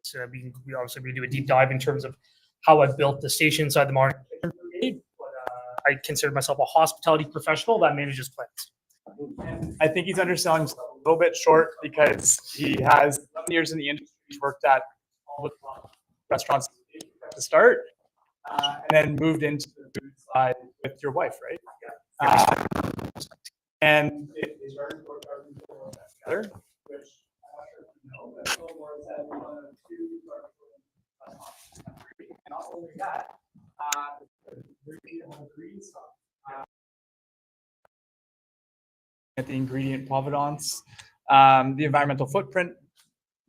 So we obviously we do a deep dive in terms of how I built the station inside the market. I consider myself a hospitality professional that manages plants. I think he's underselling himself a little bit short because he has 11 years in the industry. He's worked at all the top restaurants to start, and then moved into the food side with your wife, right? And they started together, which I'm not sure if you know, but Fillmore has had one of two restaurants in the country. And not only that, at the ingredient provenance, the environmental footprint,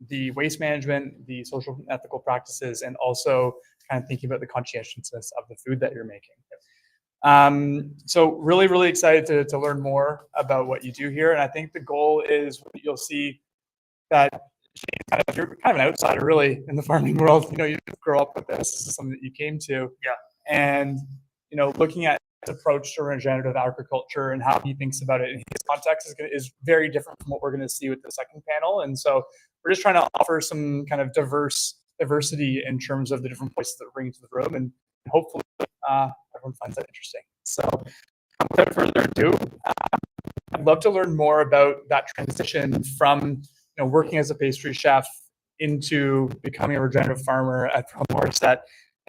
the waste management, the social and ethical practices, and also kind of thinking about the conscientiousness of the food that you're making. So really, really excited to learn more about what you do here. And I think the goal is you'll see that you're kind of an outsider really in the farming world. You know, you didn't grow up with this. This is something that you came to. Yeah. And, you know, looking at his approach to regenerative agriculture and how he thinks about it in his context is very different from what we're going to see with the second panel. And so we're just trying to offer some kind of diversity in terms of the different voices that we're bringing to the room. And hopefully everyone finds that interesting. So without further ado, I'd love to learn more about that transition from working as a pastry chef into becoming a regenerative farmer at Morset,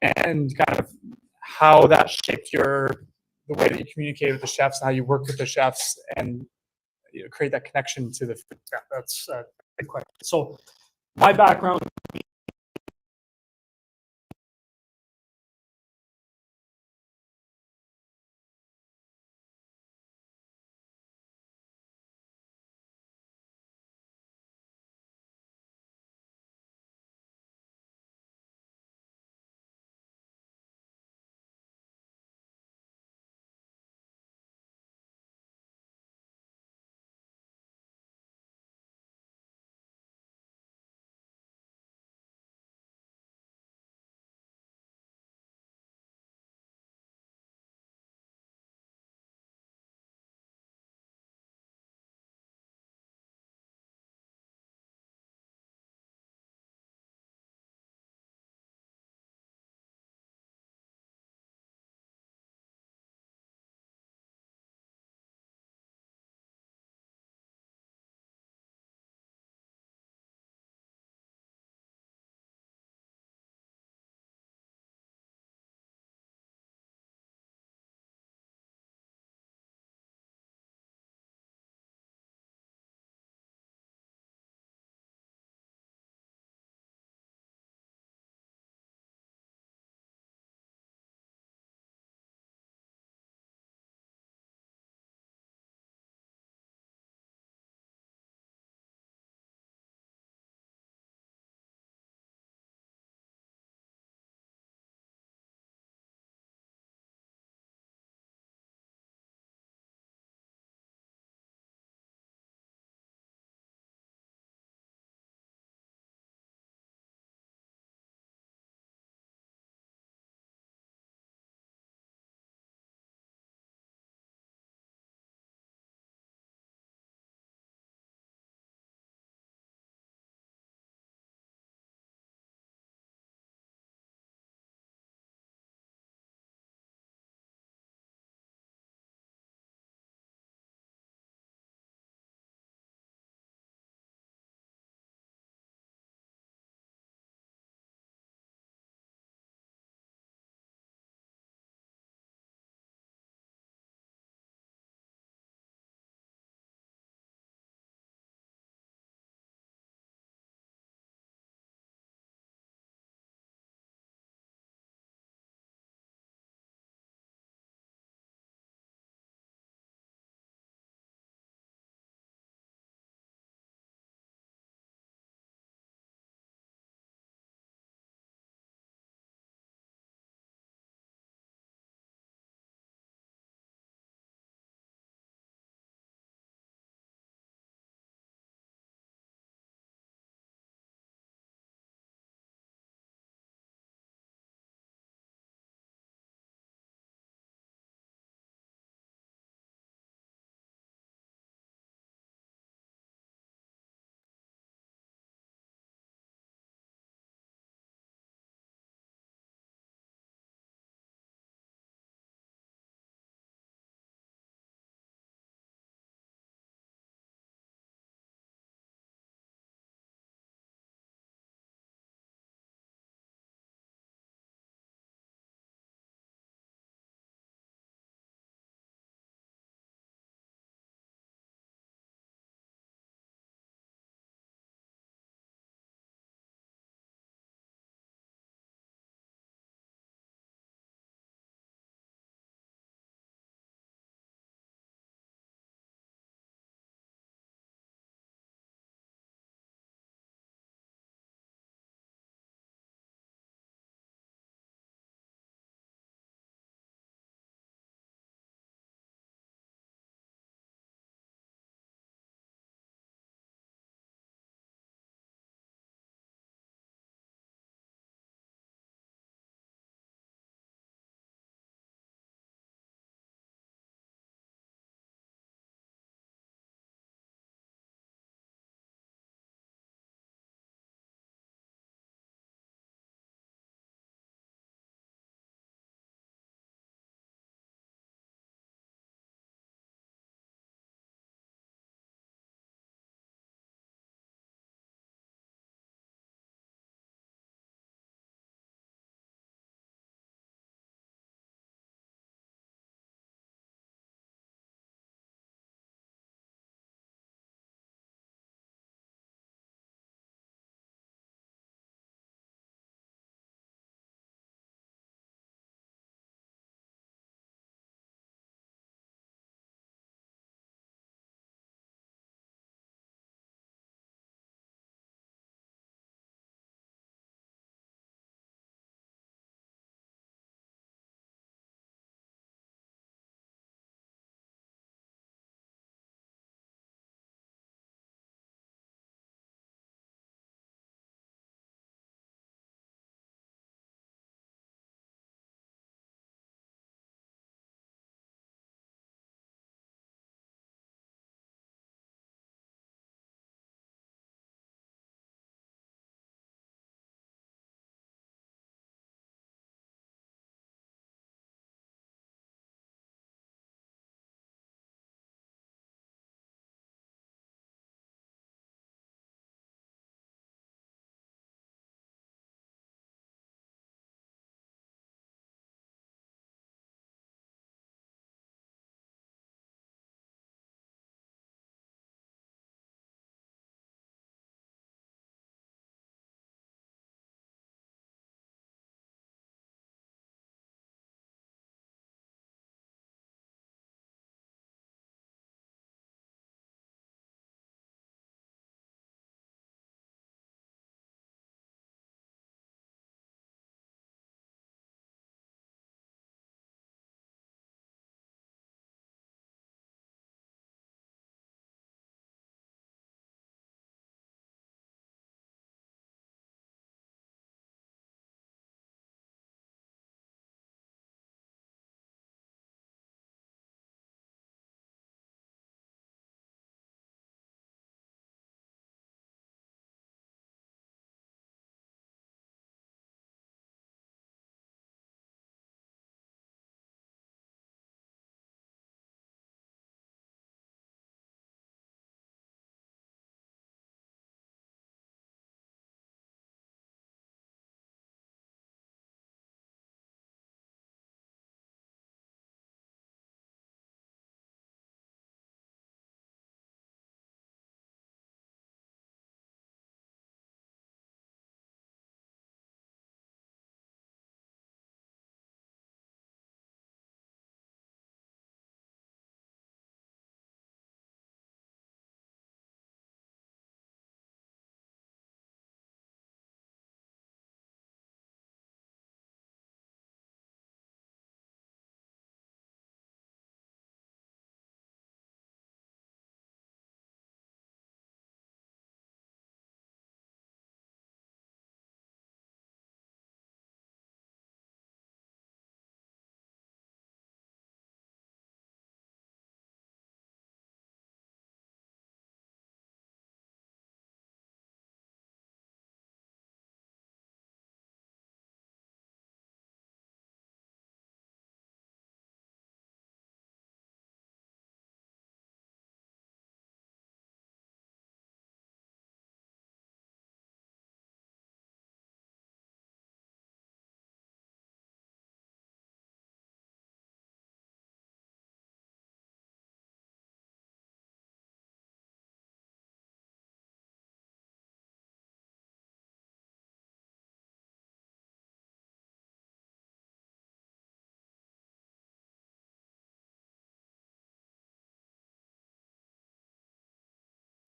and kind of how that shaped the way that you communicate with the chefs, and how you work with the chefs, and create that connection to the food. Yeah, that's a good question. So my background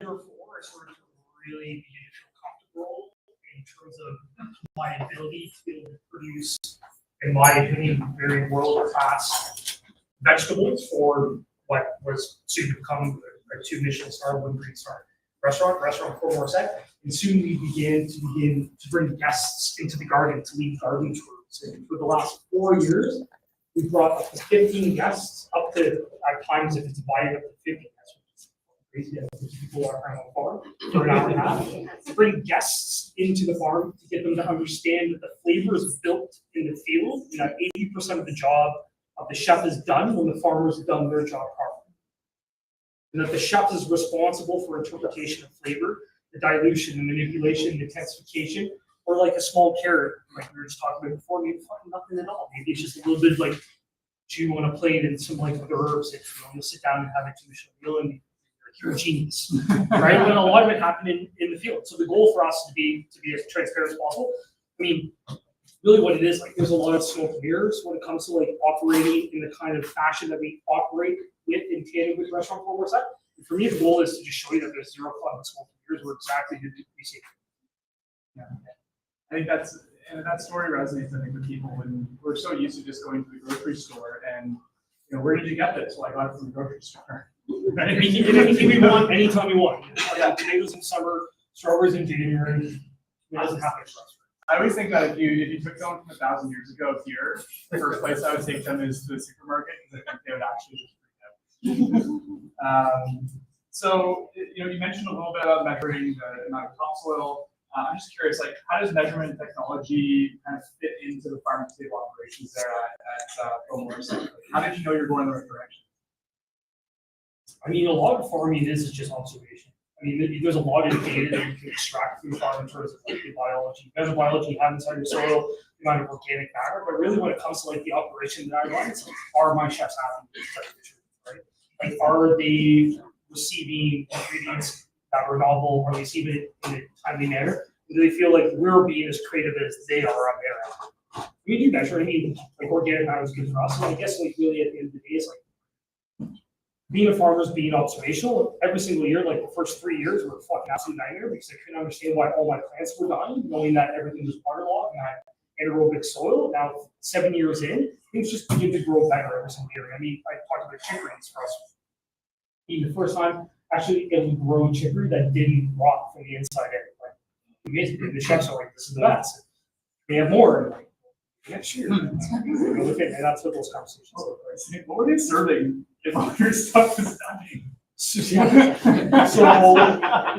year 4, I started to really begin to feel comfortable in terms of my ability to be able to produce, in my opinion, very world-class vegetables for what was soon to become a 2 Michelin star, 1 Green Star restaurant Port Morset. And soon we began to bring guests into the garden to lead garden tours. And for the last 4 years, we brought up to 15 guests, up to at times if it's divided up to 50 guests, which is crazy. People are on the farm for an hour and a half. To bring guests into the farm to get them to understand that the flavor is built in the field, and that 80% of the job of the chef is done when the farmer's done their job properly. And that the chef is responsible for interpretation of flavor, the dilution, the manipulation, the intensification, or like a small carrot, like we were just talking about before, maybe fucking nothing at all. Maybe it's just a little bit of like chew on a plate and some like herbs. If you want to sit down and have a 2 Michelin meal and you're a genius, right? And a lot of it happened in the field. So the goal for us is to be as transparent as possible. I mean, really what it is, like there's a lot of smoke and mirrors when it comes to like operating in the kind of fashion that we operate with in tandem with Restaurant Port Morset. And for me, the goal is to just show you that there's zero fun with smoke and mirrors. We're exactly who we see. Yeah. I think that story resonates, I think, with people when we're so used to just going to the grocery store and, you know, where did you get this? Well, I got it from the grocery store. Right? We can get anything we want, anytime we want. Tomatoes in summer, strawberries in January. It doesn't happen for us. I always think that if you took someone from 1,000 years ago here, the first place I would take them is to the supermarket because I think they would actually just freak out. So, you know, you mentioned a little bit about measuring the amount of topsoil. I'm just curious, like, how does measurement technology kind of fit into the farm to table operations there at Port Morset? How did you know you're going in the right direction? I mean, a lot of farming is just observation. I mean, there's a lot of data that you can extract from the farm in terms of like the biology. There's a biology you have inside your soil, the amount of organic matter, but really when it comes to like the operation that I run, it's like, are my chefs happy with this type of nutrition, right? Like, are they receiving ingredients that are novel? Are they receiving it in a timely manner? Do they feel like we're being as creative as they are on their end? We do measure. I mean, like organic matter is good for us. So I guess like really at the end of the day, it's like being a farmer is being observational. Every single year, like the first 3 years, were fucking absolute nightmare because I couldn't understand why all my plants were dying, knowing that everything was waterlogged and I had anaerobic soil. Now, 7 years in, things just begin to grow better every single year. I mean, I talked about chicories for us. Being the first time actually able to grow chicory that didn't rot from the inside out. Like, amazing. The chefs are like, this is the best. We have more. And like, yeah, sure. And that's what those conversations look like. What were they serving if all your stuff was dying? So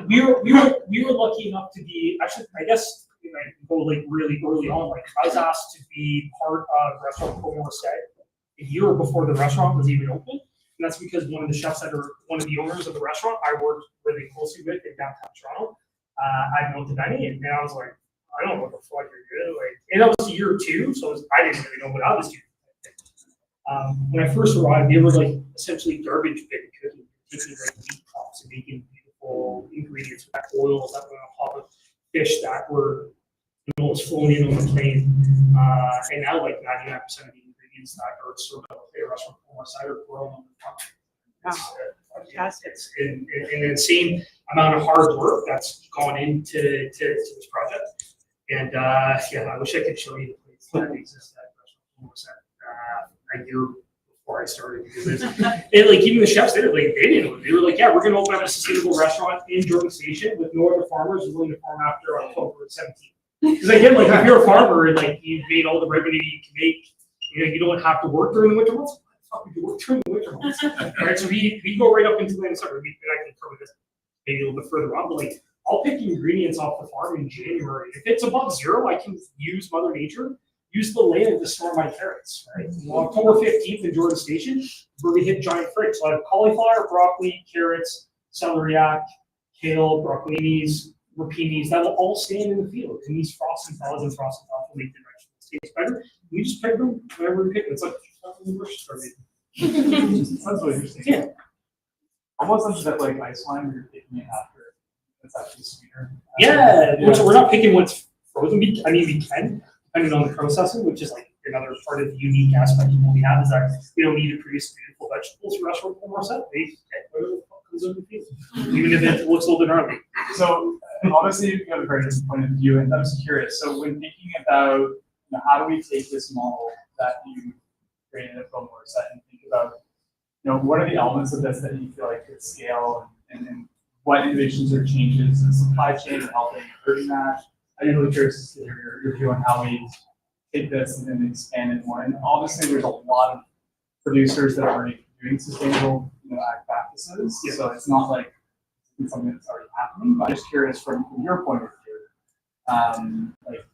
we were lucky enough to be actually, I guess, go like really early on. Like I was asked to be part of Restaurant Port Morset a year before the restaurant was even open, and that's because one of the chefs that are one of the owners of the restaurant I worked really closely with in downtown Toronto. I'd known to Benny, and I was like, I don't know what the fuck you're doing. Like, and that was year 2, so I didn't really know what I was doing. When I first arrived, they were like essentially garbage bin cooking, taking like meat cups and making beautiful ingredients with oils that were on top of fish that were, you know, was flown in on the plane. And now like 99% of the ingredients that are served at a restaurant on our side are grown on the farm. It's an insane amount of hard work that's gone into this project. And yeah, I wish I could show you the plates that exist at Restaurant Morset a year before I started. Because it, like even the chefs there, like they didn't know. They were like, yeah, we're going to open up a sustainable restaurant in Jordan Station with no other farmers willing to farm after October 17th. Because again, like if you're a farmer and like you've made all the revenue you can make, you know, you don't have to work during the winter months. We work during the winter months, right? So we go right up into the summer. And I can cover this maybe a little bit further on, but like I'll pick ingredients off the farm in January. If it's above 0, I can use Mother Nature, use the land to store my carrots, right? Well, October 15th in Jordan Station, where we hit giant fruit. So I have cauliflower, broccoli, carrots, celeriac, kale, broccolinis, rapinis, that will all stand in the field. And these frost and thaws will make the vegetables taste better. We just pick them whenever we pick them. It's like that's really interesting. Yeah. Almost like that, like ice wine where you're picking it after it's actually sweeter. Yeah, so we're not picking what's frozen. I mean, we can, depending on the processing, which is like another part of the unique aspect of what we have is that we don't need to produce beautiful vegetables for Restaurant Port Morset. They get whatever the fuck is on the field, even if it looks a little bit gnarly. So obviously you have a very different point of view, and I was curious. So when thinking about how do we take this model that you created at Promo set and think about what are the elements of this that you feel like could scale, and what innovations or changes in the supply chain are helping hurting that? I'd be really curious to hear your view on how we take this and then expand it more. And obviously there's a lot of producers that are already doing sustainable ag practices. Yeah. So it's not like it's something that's already happening. But I'm just curious from your point of view, like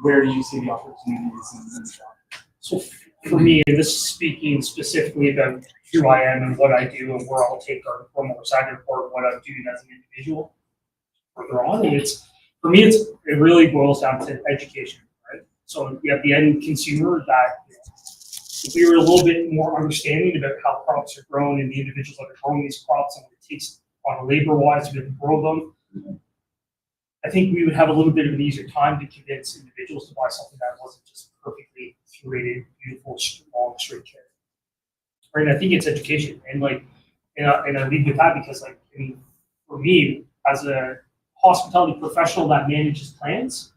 where do you see the opportunities and stuff? So for me, and this is speaking specifically about who I am and what I do and where I'll take our formal recycling report, what I'm doing as an individual further on. And for me, it really boils down to education, right? So you have the end consumer that if we were a little bit more understanding about how crops are grown and the individuals that are growing these crops and what it takes on a labor-wise to be able to grow them, I think we would have a little bit of an easier time to convince individuals to buy something that wasn't just perfectly curated, beautiful, long, straight carrot. Right? I think it's education, and I lead with that because, for me, as a hospitality professional that manages plants,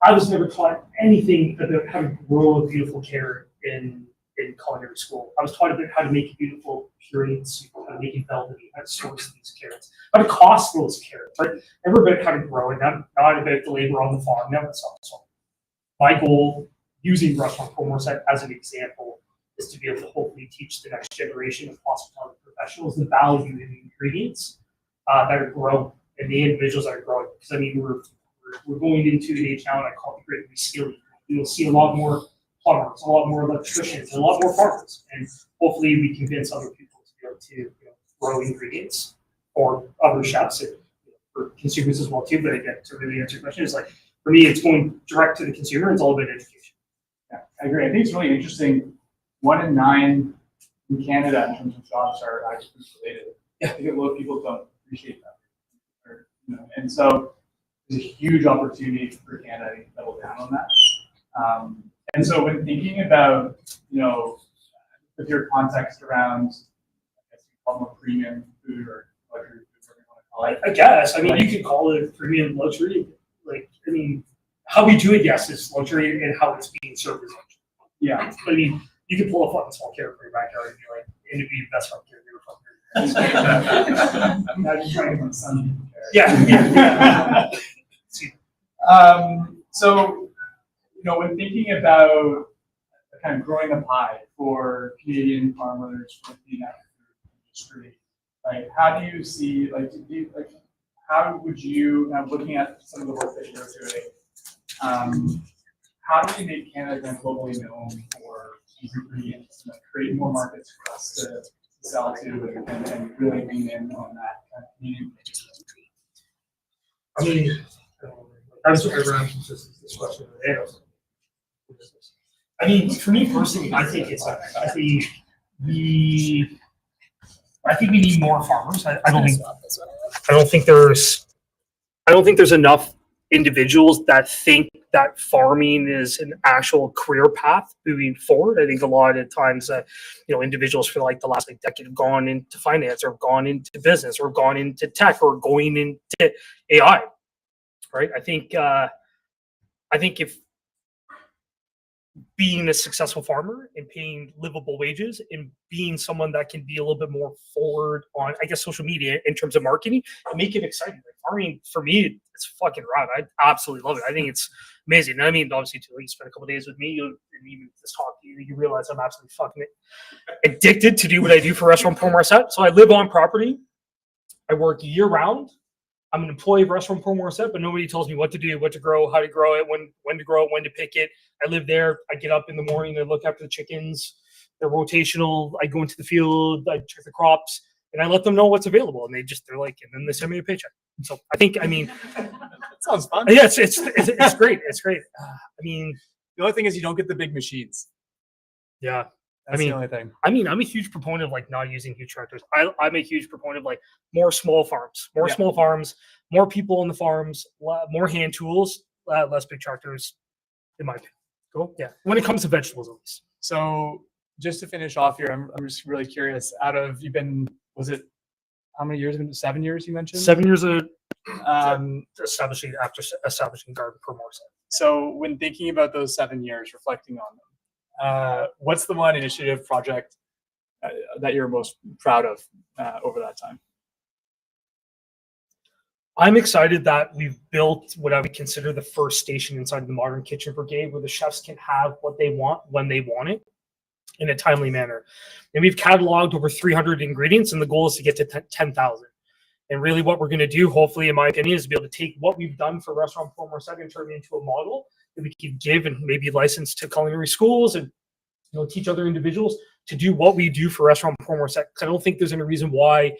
I was never taught anything about how to grow a beautiful carrot in culinary school. I was taught about how to make a beautiful pureed soup, how to make it velvety, how to source these carrots, how to cost those carrots, right? Never about how to grow it, not about the labor on the farm, never so. My goal, using Restaurant Promo Set as an example, is to be able to hopefully teach the next generation of hospitality professionals the value in the ingredients that are grown and the individuals that are growing. Because we're going into an age now, and I call it great reskilling. You'll see a lot more plumbers, a lot more electricians, and a lot more farmers, and hopefully we convince other people to be able to grow ingredients, or other chefs and for consumers as well too. But again, to really answer your question, is for me, it's going direct to the consumer. It's all about education. Yeah, I agree. I think it's really interesting. 1 in 9 in Canada in terms of jobs are agriculture related. Yeah, I think a lot of people don't appreciate that. And so there's a huge opportunity for Canada to double down on that. And so when thinking about, with your context around, I guess you call them premium food or luxury food, whatever you want to call it. I guess. You could call it premium luxury. How we do it, yes, is luxury, and how it's being served is luxury. Yeah. You could pull a fucking small carrot from your backyard and be like, it'd be the best fucking carrot. Imagine trying to sun. Yeah. So, when thinking about kind of growing a pie for Canadian farmers, for the industry, how do you see, how would you, now looking at some of the work that you're doing, how do we make Canada globally known for these ingredients, create more markets for us to sell to, and really lean in on that kind of Canadian? I was around this question today. For me personally, I think we need more farmers. I don't think there's enough individuals that think that farming is an actual career path moving forward. I think a lot of times individuals for the last decade have gone into finance, or have gone into business, or have gone into tech, or going into AI. Right? I think if being a successful farmer and paying livable wages and being someone that can be a little bit more forward on, I guess, social media in terms of marketing and make it exciting. Farming, for me, it's fucking rad. I absolutely love it. I think it's amazing. Obviously, too, you spend a couple of days with me, and even this talk, you realize I'm absolutely fucking addicted to do what I do for Restaurant Promo Set. So I live on property. I work year round. I'm an employee of Restaurant Promo Set, but nobody tells me what to do, what to grow, how to grow it, when to grow it, when to pick it. I live there. I get up in the morning. I look after the chickens. They're rotational. I go into the field. I check the crops, and I let them know what's available. And they're like, and then they send me a paycheck. So I think, that sounds fun. Yeah, it's great. It's great. The only thing is you don't get the big machines. Yeah. That's the only thing. I'm a huge proponent of not using huge tractors. I'm a huge proponent of more small farms, more people in the farms, more hand tools, less big tractors, in my opinion. Cool. Yeah. When it comes to vegetables, at least. So just to finish off here, I'm just really curious. You've been, was it how many years? 7 years, you mentioned? 7 years of Um, establishing Garden for more. so when thinking about those 7 years, reflecting on them, what's the one initiative project that you're most proud of over that time? I'm excited that we've built what I would consider the first station inside the Modern Kitchen Brigade, where the chefs can have what they want when they want it in a timely manner. And we've cataloged over 300 ingredients, and the goal is to get to 10,000. And really what we're going to do, hopefully, in my opinion, is be able to take what we've done for Restaurant Port Morset and turn it into a model that we can give and maybe license to culinary schools and teach other individuals to do what we do for Restaurant Port Morset. Because I don't think there's any reason why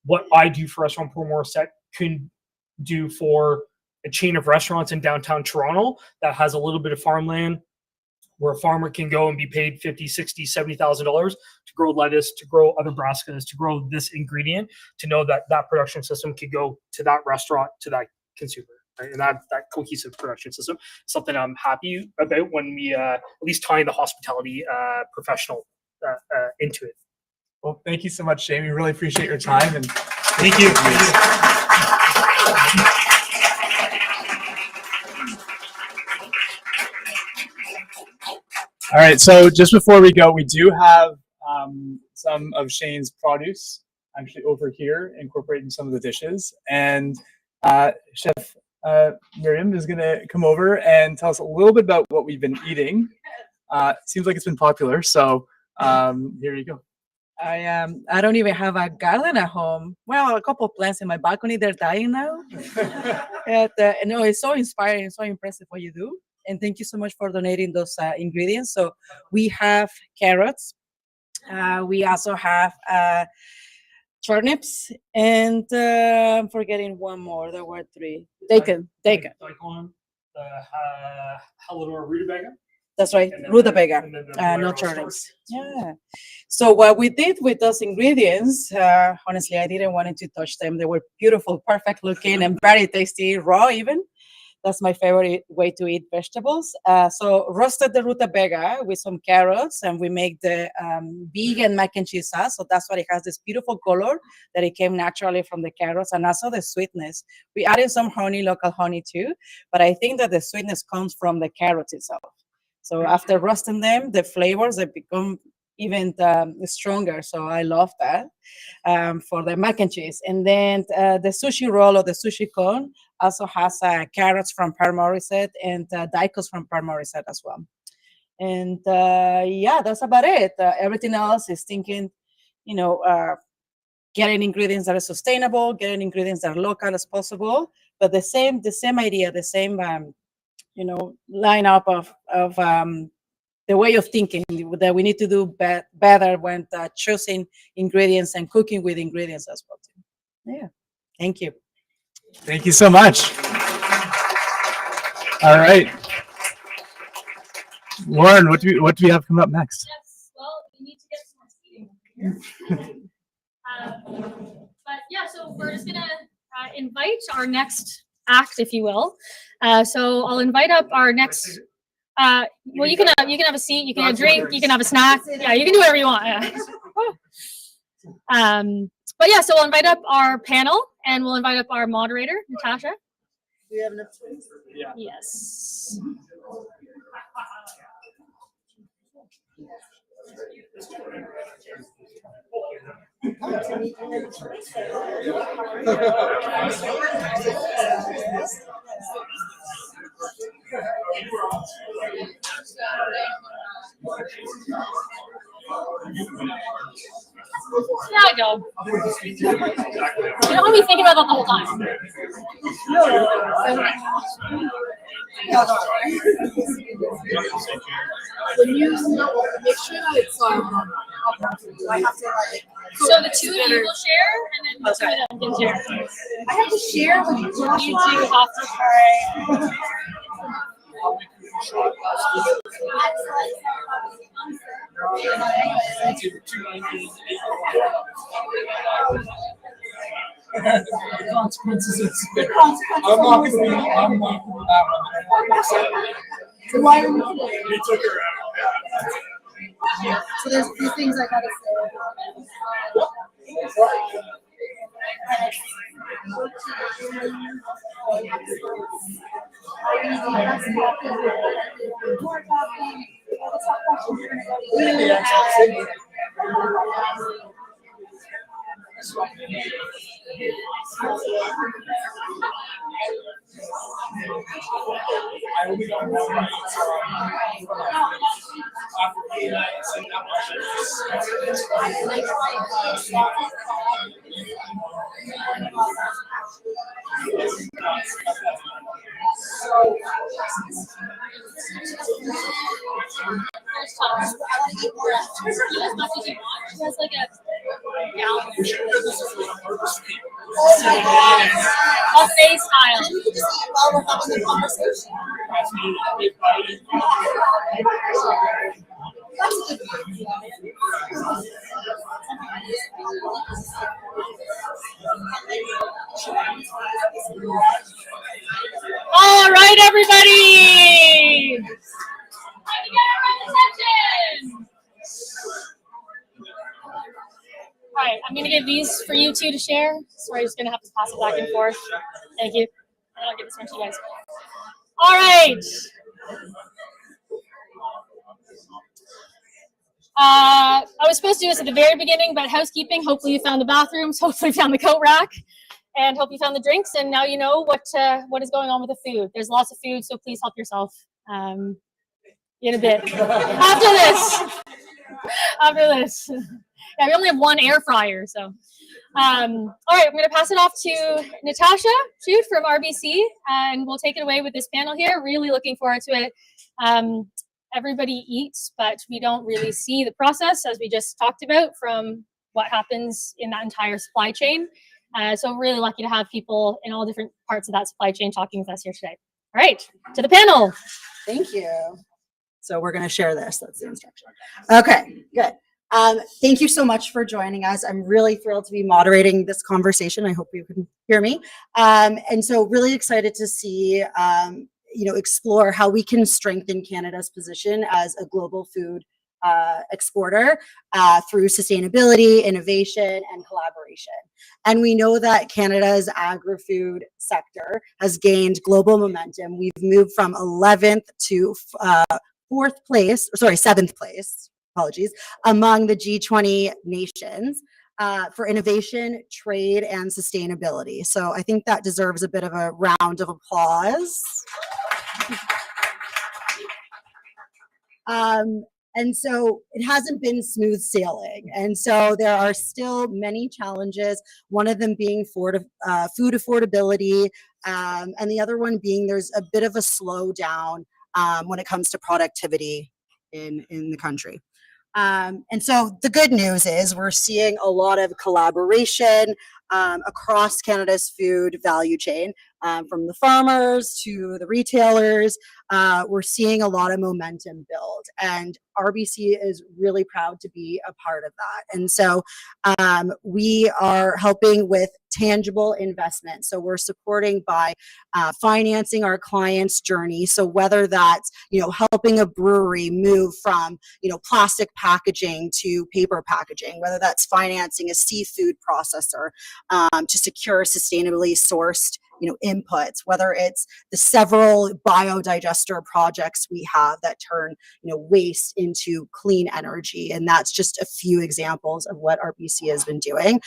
what I do for Restaurant Port Morset couldn't do for a chain of restaurants in downtown Toronto that has a little bit of farmland where a farmer can go and be paid $50,000, $60,000, $70,000 to grow lettuce, to grow other brassicas, to grow this ingredient, to know that that production system could go to that restaurant, to that consumer. Right? And that cohesive production system is something I'm happy about when we at least tying the hospitality professional into it. Well, thank you so much, Jamie. Really appreciate your time. And Thank you. All right, so just before we go, we do have some of Shane's produce actually over here, incorporated in some of the dishes. And Chef Miriam is going to come over and tell us a little bit about what we've been eating. Seems like it's been popular, so here you go. I don't even have a garden at home. Well, a couple of plants in my balcony, they're dying now. No, it's so inspiring, so impressive what you do. And thank you so much for donating those ingredients. So we have carrots. We also have turnips, and I'm forgetting one more. There were 3. Daikon. Daikon, Hallador rutabaga. That's right, rutabaga, no turnips. Yeah. So what we did with those ingredients, honestly, I didn't want to touch them. They were beautiful, perfect looking, and very tasty, raw even. That's my favorite way to eat vegetables. So roasted the rutabaga with some carrots, and we make the vegan mac and cheese sauce. So that's why it has this beautiful color that it came naturally from the carrots, and also the sweetness. We added some honey, local honey too, but I think that the sweetness comes from the carrots itself. So after roasting them, the flavors they become even stronger. So I love that for the mac and cheese. And then the sushi roll or the sushi cone also has carrots from Père Morissette and daikos from Père Morissette as well. And yeah, that's about it. Everything else is thinking, getting ingredients that are sustainable, getting ingredients that are local as possible, but the same idea, the same lineup of the way of thinking that we need to do better when choosing ingredients and cooking with ingredients as well too. Yeah, thank you. Thank you so much. All right, Lauren, what do we have coming up next? Yes, well, we need to get some more seating here. But yeah, so we're just gonna invite our next act, if you will. So I'll invite up our next. Well, you can have a seat, you can have a drink, you can have a snack. Yeah, you can do whatever you want. But yeah, so we'll invite up our panel and we'll invite up our moderator, Natasha. Do you have enough space? Yeah. Yes. There we go. You don't want to be thinking about that the whole time. When you make sure that it's I have to So the 2 of you will share, and then the 2 of them can share. I have to share with Josh. You 2 have to try. Consequences. I'm not going to be that one. So why are we doing it? They took her out. So there's a few things I gotta say. I will be going home She has like a gallon buffet style. While we're having the conversation. All right, everybody. Time to get our attention. All right, I'm gonna give these for you two to share. Sorry, I'm just gonna have to pass it back and forth. Thank you. And I'll give this one to you guys. All right. I was supposed to do this at the very beginning, but housekeeping. Hopefully you found the bathrooms. Hopefully you found the coat rack, and hope you found the drinks. And now you know what is going on with the food. There's lots of food, so please help yourself in a bit. After this. Yeah, we only have one air fryer, so. All right, I'm going to pass it off to Natasha Shoot from RBC, and we'll take it away with this panel here. Really looking forward to it. Everybody eats, but we don't really see the process, as we just talked about, from what happens in that entire supply chain. So really lucky to have people in all different parts of that supply chain talking with us here today. All right, to the panel. Thank you. So we're going to share this. That's the instruction. Okay, good. Thank you so much for joining us. I'm really thrilled to be moderating this conversation. I hope you can hear me. And so really excited to see, explore how we can strengthen Canada's position as a global food exporter through sustainability, innovation, and collaboration. And we know that Canada's agri-food sector has gained global momentum. We've moved from 11th to 7th place, apologies, among the G20 nations for innovation, trade, and sustainability. So I think that deserves a bit of a round of applause. And so it hasn't been smooth sailing. And so there are still many challenges, one of them being food affordability, and the other one being there's a bit of a slowdown when it comes to productivity in the country. And so the good news is we're seeing a lot of collaboration across Canada's food value chain, from the farmers to the retailers. We're seeing a lot of momentum build, and RBC is really proud to be a part of that. And so we are helping with tangible investment. So we're supporting by financing our clients' journey. So whether that's, helping a brewery move from, plastic packaging to paper packaging, whether that's financing a seafood processor to secure sustainably sourced inputs, whether it's the several biodigester projects we have that turn waste into clean energy, and that's just a few examples of what RBC has been doing.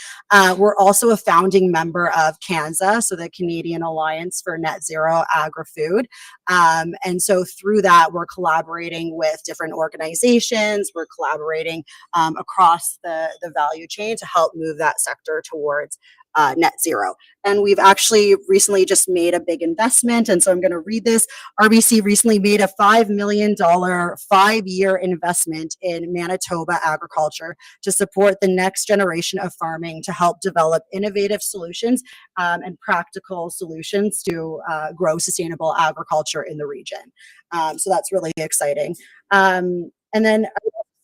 We're also a founding member of CANZA, so the Canadian Alliance for Net Zero Agri-Food, and so through that we're collaborating with different organizations. We're collaborating across the value chain to help move that sector towards net zero. And we've actually recently just made a big investment. And so I'm going to read this. RBC recently made a $5 million 5-year investment in Manitoba agriculture to support the next generation of farming, to help develop innovative solutions and practical solutions to grow sustainable agriculture in the region. So that's really exciting. And then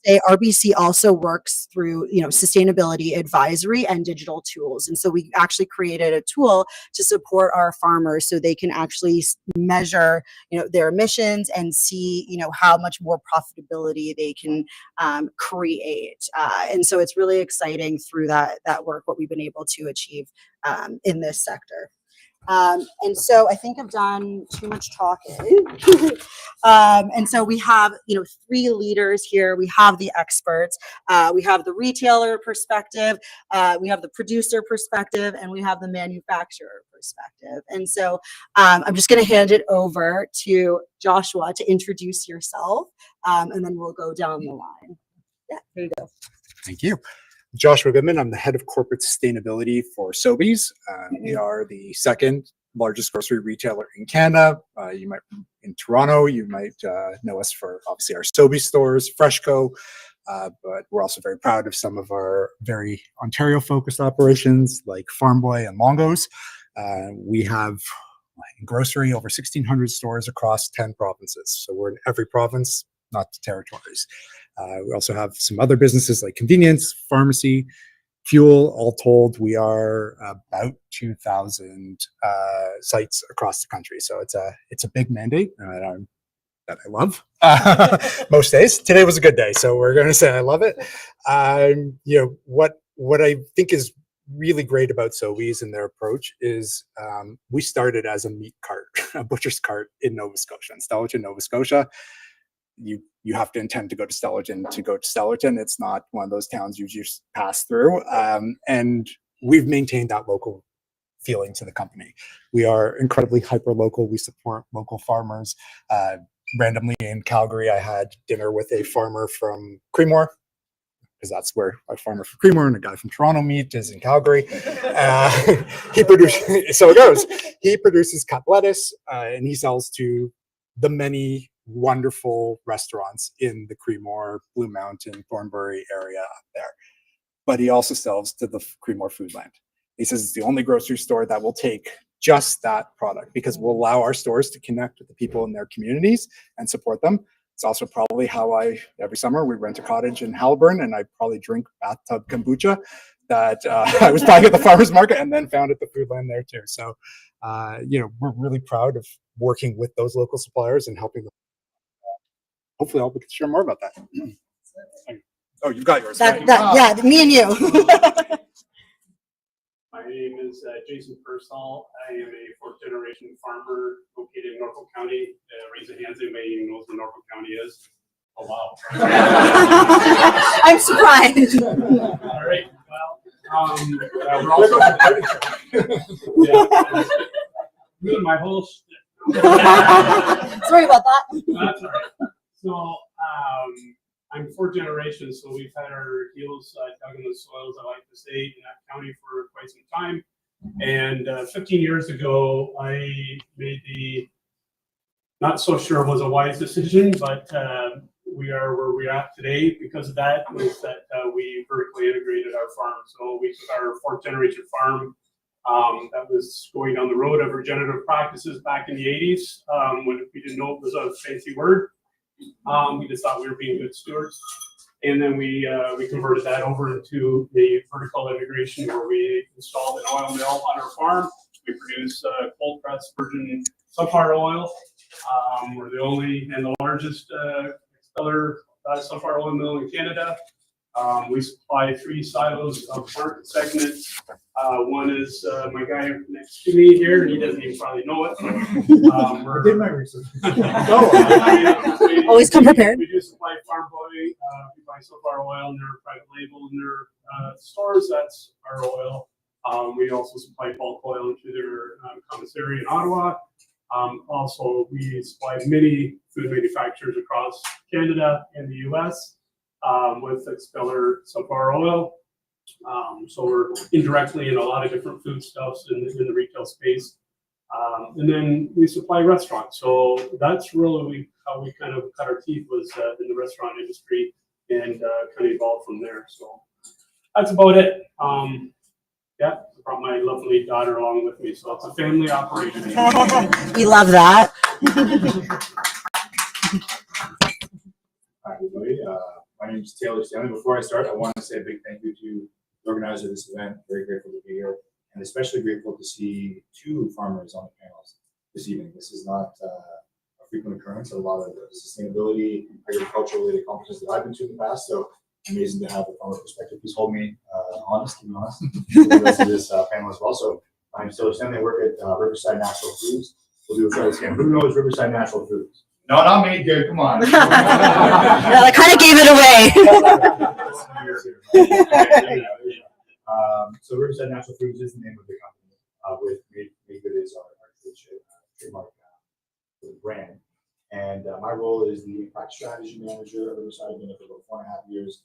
say RBC also works through, sustainability advisory and digital tools. And so we actually created a tool to support our farmers so they can actually measure, their emissions and see, how much more profitability they can create. And so it's really exciting through that work, what we've been able to achieve in this sector. And so I think I've done too much talking. And so we have, 3 leaders here. We have the experts, we have the retailer perspective, we have the producer perspective, and we have the manufacturer perspective. And so I'm just going to hand it over to Joshua to introduce yourself, and then we'll go down the line. Yeah, there you go. Thank you. Joshua Goodman. I'm the head of corporate sustainability for Sobeys. We are the second largest grocery retailer in Canada. You might in Toronto. You might know us for obviously our Sobeys stores, Freshco, but we're also very proud of some of our very Ontario-focused operations like Farm Boy and Longo's. We have in grocery over 1,600 stores across 10 provinces. So we're in every province, not the territories. We also have some other businesses like convenience, pharmacy, fuel. All told, we are about 2,000 sites across the country. So it's a big mandate that I love most days. Today was a good day, so we're going to say I love it. What I think is really great about Sobeys and their approach is we started as a meat cart, a butcher's cart in Nova Scotia, in Stellarton, Nova Scotia. You have to intend to go to Stellarton to go to Stellarton. It's not one of those towns you just pass through. And we've maintained that local feeling to the company. We are incredibly hyper local. We support local farmers. Randomly in Calgary, I had dinner with a farmer from Creemore, because that's where a farmer from Creemore and a guy from Toronto meet is in Calgary. He produces, so it goes. He produces cut lettuce and he sells to the many wonderful restaurants in the Creemore, Blue Mountain, Thornbury area up there. But he also sells to the Creemore Foodland. He says it's the only grocery store that will take just that product because we'll allow our stores to connect with the people in their communities and support them. It's also probably how every summer we rent a cottage in Haliburn and I probably drink bathtub kombucha that I was buying at the farmer's market and then found at the Foodland there too. So, we're really proud of working with those local suppliers and helping them. Hopefully I'll be able to share more about that. Oh, you've got yours. Yeah, me and you. My name is Jason Persall. I am a 4th generation farmer located in Norfolk County. Raise a hand, anybody even knows where Norfolk County is? Oh, wow. I'm surprised. All right, well, we're also, yeah, really my whole Sorry about that. That's all right. So, I'm 4th generation, so we've had our heels dug in the soils, I like to say, in that county for quite some time. And 15 years ago, I made the, not so sure it was a wise decision, but we are where we're at today because of that, was that we vertically integrated our farm. So we took our 4th generation farm that was going down the road of regenerative practices back in the 80s when we didn't know it was a fancy word. We just thought we were being good stewards. And then we converted that over into the vertical integration where we installed an oil mill on our farm. We produce cold pressed virgin sunflower oil. We're the only and the largest expeller sunflower oil mill in Canada. We supply 3 silos of market segments. One is my guy next to me here. He doesn't even probably know it. I did my research. Always come prepared. We do supply Farm Boy. We buy sunflower oil in their private label in their stores. That's our oil. We also supply bulk oil into their commissary in Ottawa. Also, we supply many food manufacturers across Canada and the US with expeller sunflower oil. So we're indirectly in a lot of different foodstuffs in the retail space. And then we supply restaurants. So that's really how we kind of cut our teeth, was in the restaurant industry, and kind of evolved from there. So that's about it. Yeah, I brought my lovely daughter along with me. So it's a family operation. We love that. Hi, everybody. My My name is Taylor Stanley. Before I start, I want to say a big thank you to the organizer of this event. Very grateful to be here, and especially grateful to see two farmers on the panels this evening. This is not a frequent occurrence. A lot of sustainability, agriculture-related conferences that I've been to in the past, so amazing to have a farmer perspective. Please hold me honest, to be honest, for the rest of this panel as well. So my name is Taylor Stanley. I work at Riverside Natural Foods. We'll do a try this again. Who knows Riverside Natural Foods? No, not me, dude. Come on. Yeah, I kind of gave it away. So Riverside Natural Foods is the name of the company. With Made Good is our trademark brand. And my role is the impact strategy manager of Riverside. I've been there for about 4.5 years.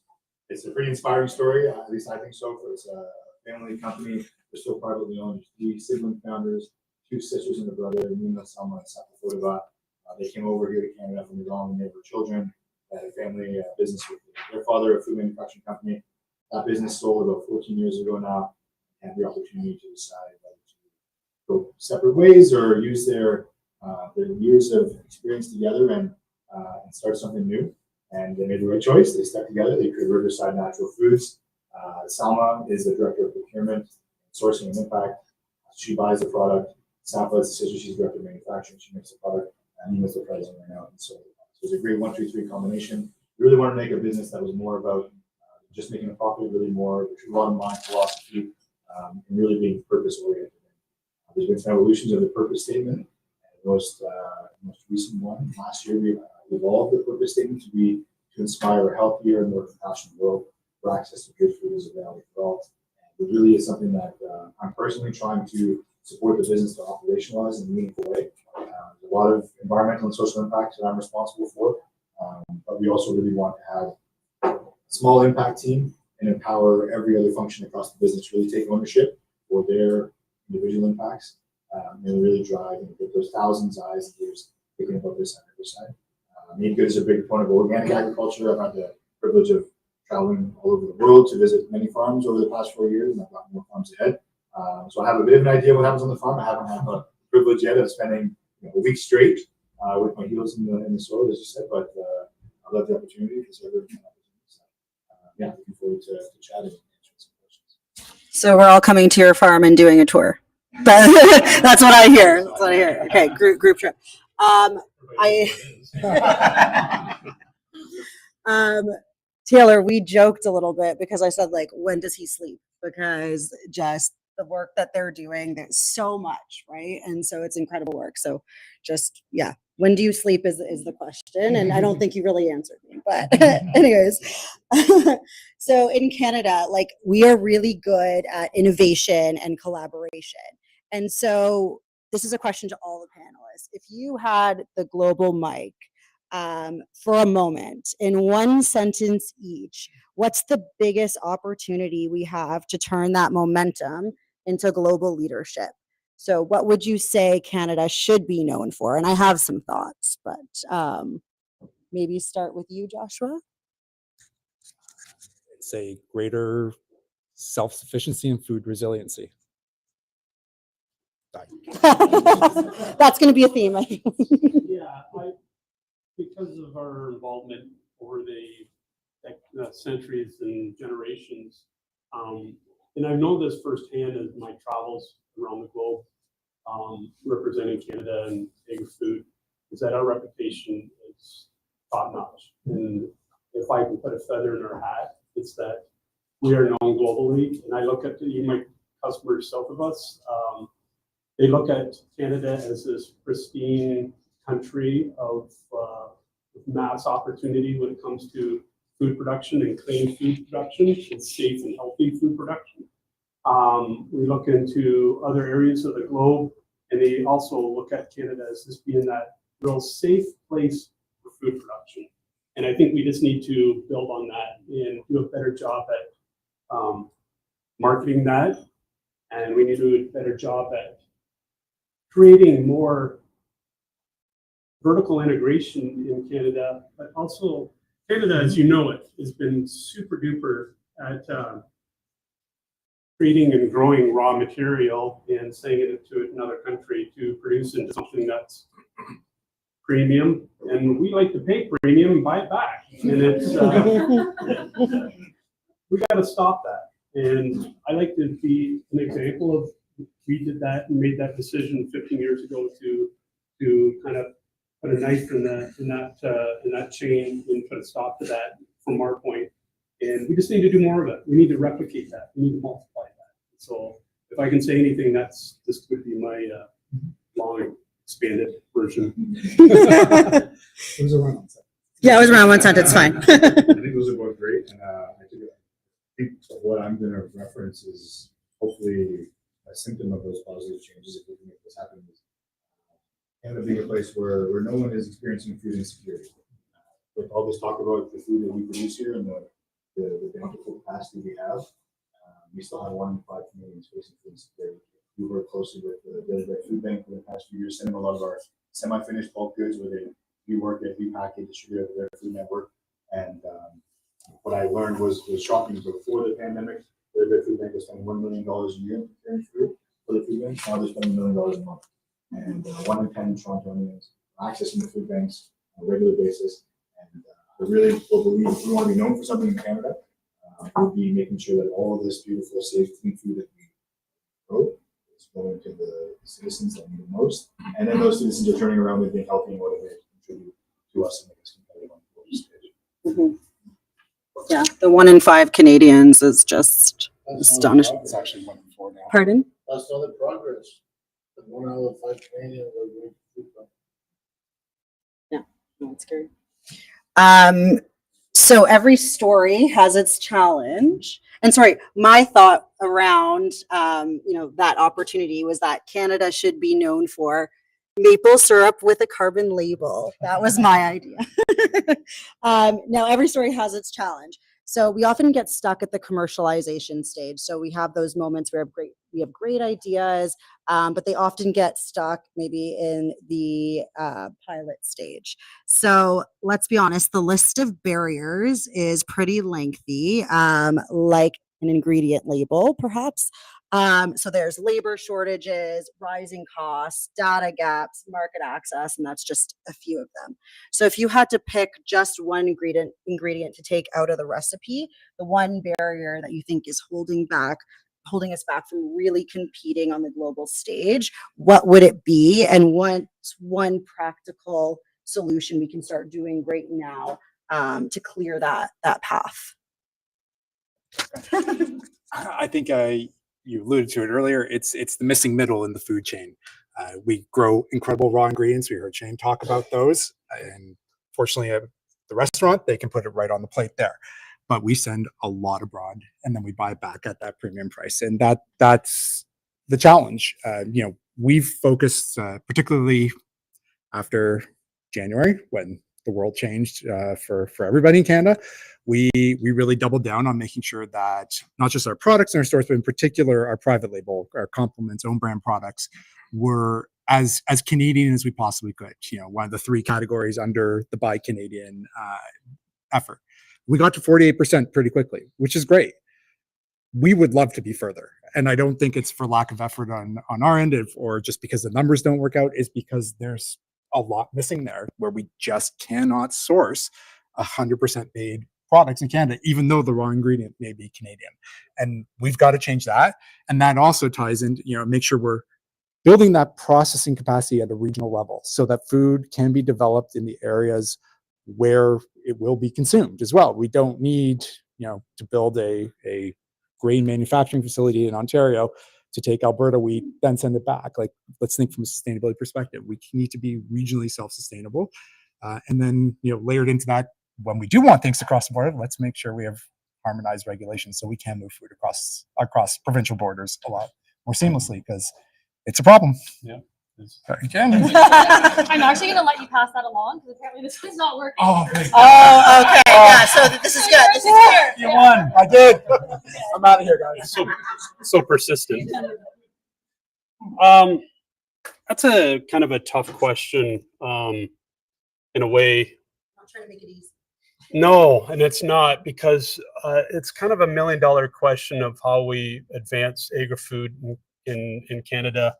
It's a pretty inspiring story, at least I think so. It's a family company. We're still privately owned. 3 sibling founders, 2 sisters and a brother, Nina, Selma, and Sapafodova. They came over here to Canada from Iran when they were children. They had a family business with their father, a food manufacturing company. That business sold about 14 years ago now, and the opportunity to decide whether to go separate ways or use their years of experience together and start something new. And they made the right choice. They stuck together. They created Riverside Natural Foods. Salma is the director of procurement, sourcing, and impact. She buys the product. Safa is the sister. She's director of manufacturing. She makes the product. And Nima's the president right now. And so it was a great 1-2-3 combination. We really wanted to make a business that was more about just making a profit, really more of a bottom line philosophy, and really being purpose oriented. There's been some evolutions of the purpose statement. The most recent one last year, we evolved the purpose statement to inspire a healthier and more compassionate world where access to good food is available for all. It really is something that I'm personally trying to support the business to operationalize in a meaningful way. There's a lot of environmental and social impacts that I'm responsible for, but we also really want to have a small impact team and empower every other function across the business to really take ownership for their individual impacts and really drive and get those thousands of eyes and ears thinking about this on every side. Made Good is a big proponent of organic agriculture. I've had the privilege of traveling all over the world to visit many farms over the past 4 years, and I've got more farms ahead. So I have a bit of an idea what happens on the farm. I haven't had the privilege yet of spending a week straight with my heels in the soil, as you said, but I love the opportunity because yeah, looking forward to chatting and answering some questions. So we're all coming to your farm and doing a tour. That's what I hear. That's what I hear. Okay, group trip. Taylor, we joked a little bit because I said, like, when does he sleep? Because just the work that they're doing, there's so much, right? And so it's incredible work. So just, yeah, when do you sleep is the question. And I don't think you really answered me, but anyways. So in Canada, like, we are really good at innovation and collaboration. And so this is a question to all the panelists. If you had the global mic for a moment, in one sentence each, what's the biggest opportunity we have to turn that momentum into global leadership? So what would you say Canada should be known for? And I have some thoughts, but maybe start with you, Joshua. Say greater self-sufficiency and food resiliency. That's going to be a theme, I think. Yeah, because of our involvement over the centuries and generations, and I know this firsthand as my travels around the globe, representing Canada and agri-food, is that our reputation is top-notch. And if I can put a feather in our hat, it's that we are known globally. And I look at my customers south of us, they look at Canada as this pristine country of mass opportunity when it comes to food production and clean food production and safe and healthy food production. We look into other areas of the globe, and they also look at Canada as just being that real safe place for food production. And I think we just need to build on that and do a better job at marketing that. And we need to do a better job at creating more vertical integration in Canada, but also Canada, as you know it, has been super duper at creating and growing raw material and sending it to another country to produce into something that's premium. And we like to pay premium and buy it back. And it's, we got to stop that. And I like to be an example of, we did that and made that decision 15 years ago to kind of put a knife in that chain and put a stop to that from our point. And we just need to do more of it. We need to replicate that. We need to multiply that. So if I can say anything, this would be my long expanded version. It was around 1 second. Yeah, it was around 1 sentence, fine. I think those are both great, and I think what I'm going to reference is hopefully a symptom of those positive changes if we can make this happen. Canada being a place where no one is experiencing food insecurity. With all this talk about the food that we produce here and the bountiful capacity we have, we still have 1 in 5 Canadians facing food insecurity. We work closely with the Daily Bread Food Bank for the past few years, sending a lot of our semi-finished bulk goods where we work at repackage, distribute their food network. And what I learned was shocking. Before the pandemic, the food bank was spending $1 million a year in food for the food bank. Now they're spending $1 million a month. And 1 in 10 Torontonians are accessing the food banks on a regular basis. And I really believe if we want to be known for something in Canada, we'll be making sure that all of this beautiful, safe, clean food that we grow is going to the citizens that need it most. And then those citizens are turning around and being healthy and motivated to contribute to us and make us competitive on the global stage. Yeah, the 1 in 5 Canadians is just astonishing. It's actually 1 in 4 now. Pardon? That's not the progress. The 1 out of 5 Canadians are going to food bank. No, it's scary. So every story has its challenge. And sorry, my thought around that opportunity was that Canada should be known for maple syrup with a carbon label. That was my idea. Now every story has its challenge. So we often get stuck at the commercialization stage. So we have those moments where we have great ideas, but they often get stuck maybe in the pilot stage. So let's be honest, the list of barriers is pretty lengthy, like an ingredient label, perhaps. So there's labor shortages, rising costs, data gaps, market access, and that's just a few of them. So if you had to pick just one ingredient to take out of the recipe, the one barrier that you think is holding us back from really competing on the global stage, what would it be? And what's one practical solution we can start doing right now to clear that path? I think you alluded to it earlier. It's the missing middle in the food chain. We grow incredible raw ingredients. We heard Shane talk about those, and fortunately, at the restaurant, they can put it right on the plate there. But we send a lot abroad, and then we buy it back at that premium price, and that's the challenge. We've focused, particularly after January, when the world changed for everybody in Canada. We really doubled down on making sure that not just our products in our stores, but in particular our private label, our Compliments own brand products were as Canadian as we possibly could. One of the 3 categories under the Buy Canadian effort. We got to 48% pretty quickly, which is great. We would love to be further. And I don't think it's for lack of effort on our end or just because the numbers don't work out. It's because there's a lot missing there where we just cannot source 100% made products in Canada, even though the raw ingredient may be Canadian. And we've got to change that. And that also ties in, make sure we're building that processing capacity at a regional level so that food can be developed in the areas where it will be consumed as well. We don't need, to build a grain manufacturing facility in Ontario to take Alberta wheat, then send it back. Like, let's think from a sustainability perspective. We need to be regionally self-sustainable. And then, layered into that, when we do want things across the border, let's make sure we have harmonized regulations so we can move food across provincial borders a lot more seamlessly, because it's a problem. Yeah. Again. I'm actually going to let you pass that along because apparently this is not working. Oh, Okay. Yeah. So this is good. This is good. You won. I did. I'm out of here, guys. So persistent. That's a kind of a tough question in a way. I'm trying to make it easy. No, and it's not, because it's kind of $1 million question of how we advance agri-food in Canada.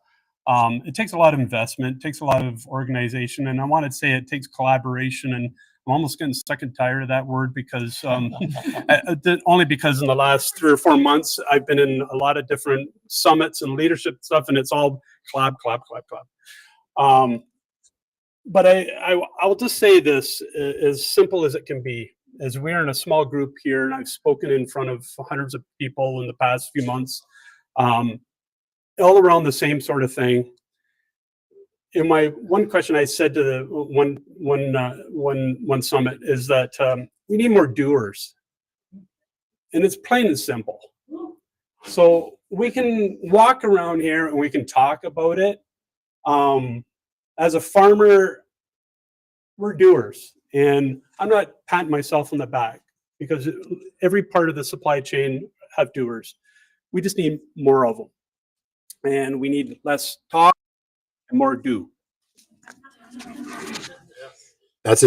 It takes a lot of investment, takes a lot of organization, and I want to say it takes collaboration. And I'm almost getting sick and tired of that word because only because in the last 3 or 4 months, I've been in a lot of different summits and leadership stuff, and it's all clap, clap, clap, clap. But I'll just say this, as simple as it can be, as we're in a small group here, and I've spoken in front of hundreds of people in the past few months, all around the same sort of thing. In my one question I said to the one summit is that we need more doers, and it's plain and simple. So we can walk around here and we can talk about it. As a farmer, we're doers, and I'm not patting myself on the back because every part of the supply chain have doers. We just need more of them, and we need less talk and more do. That's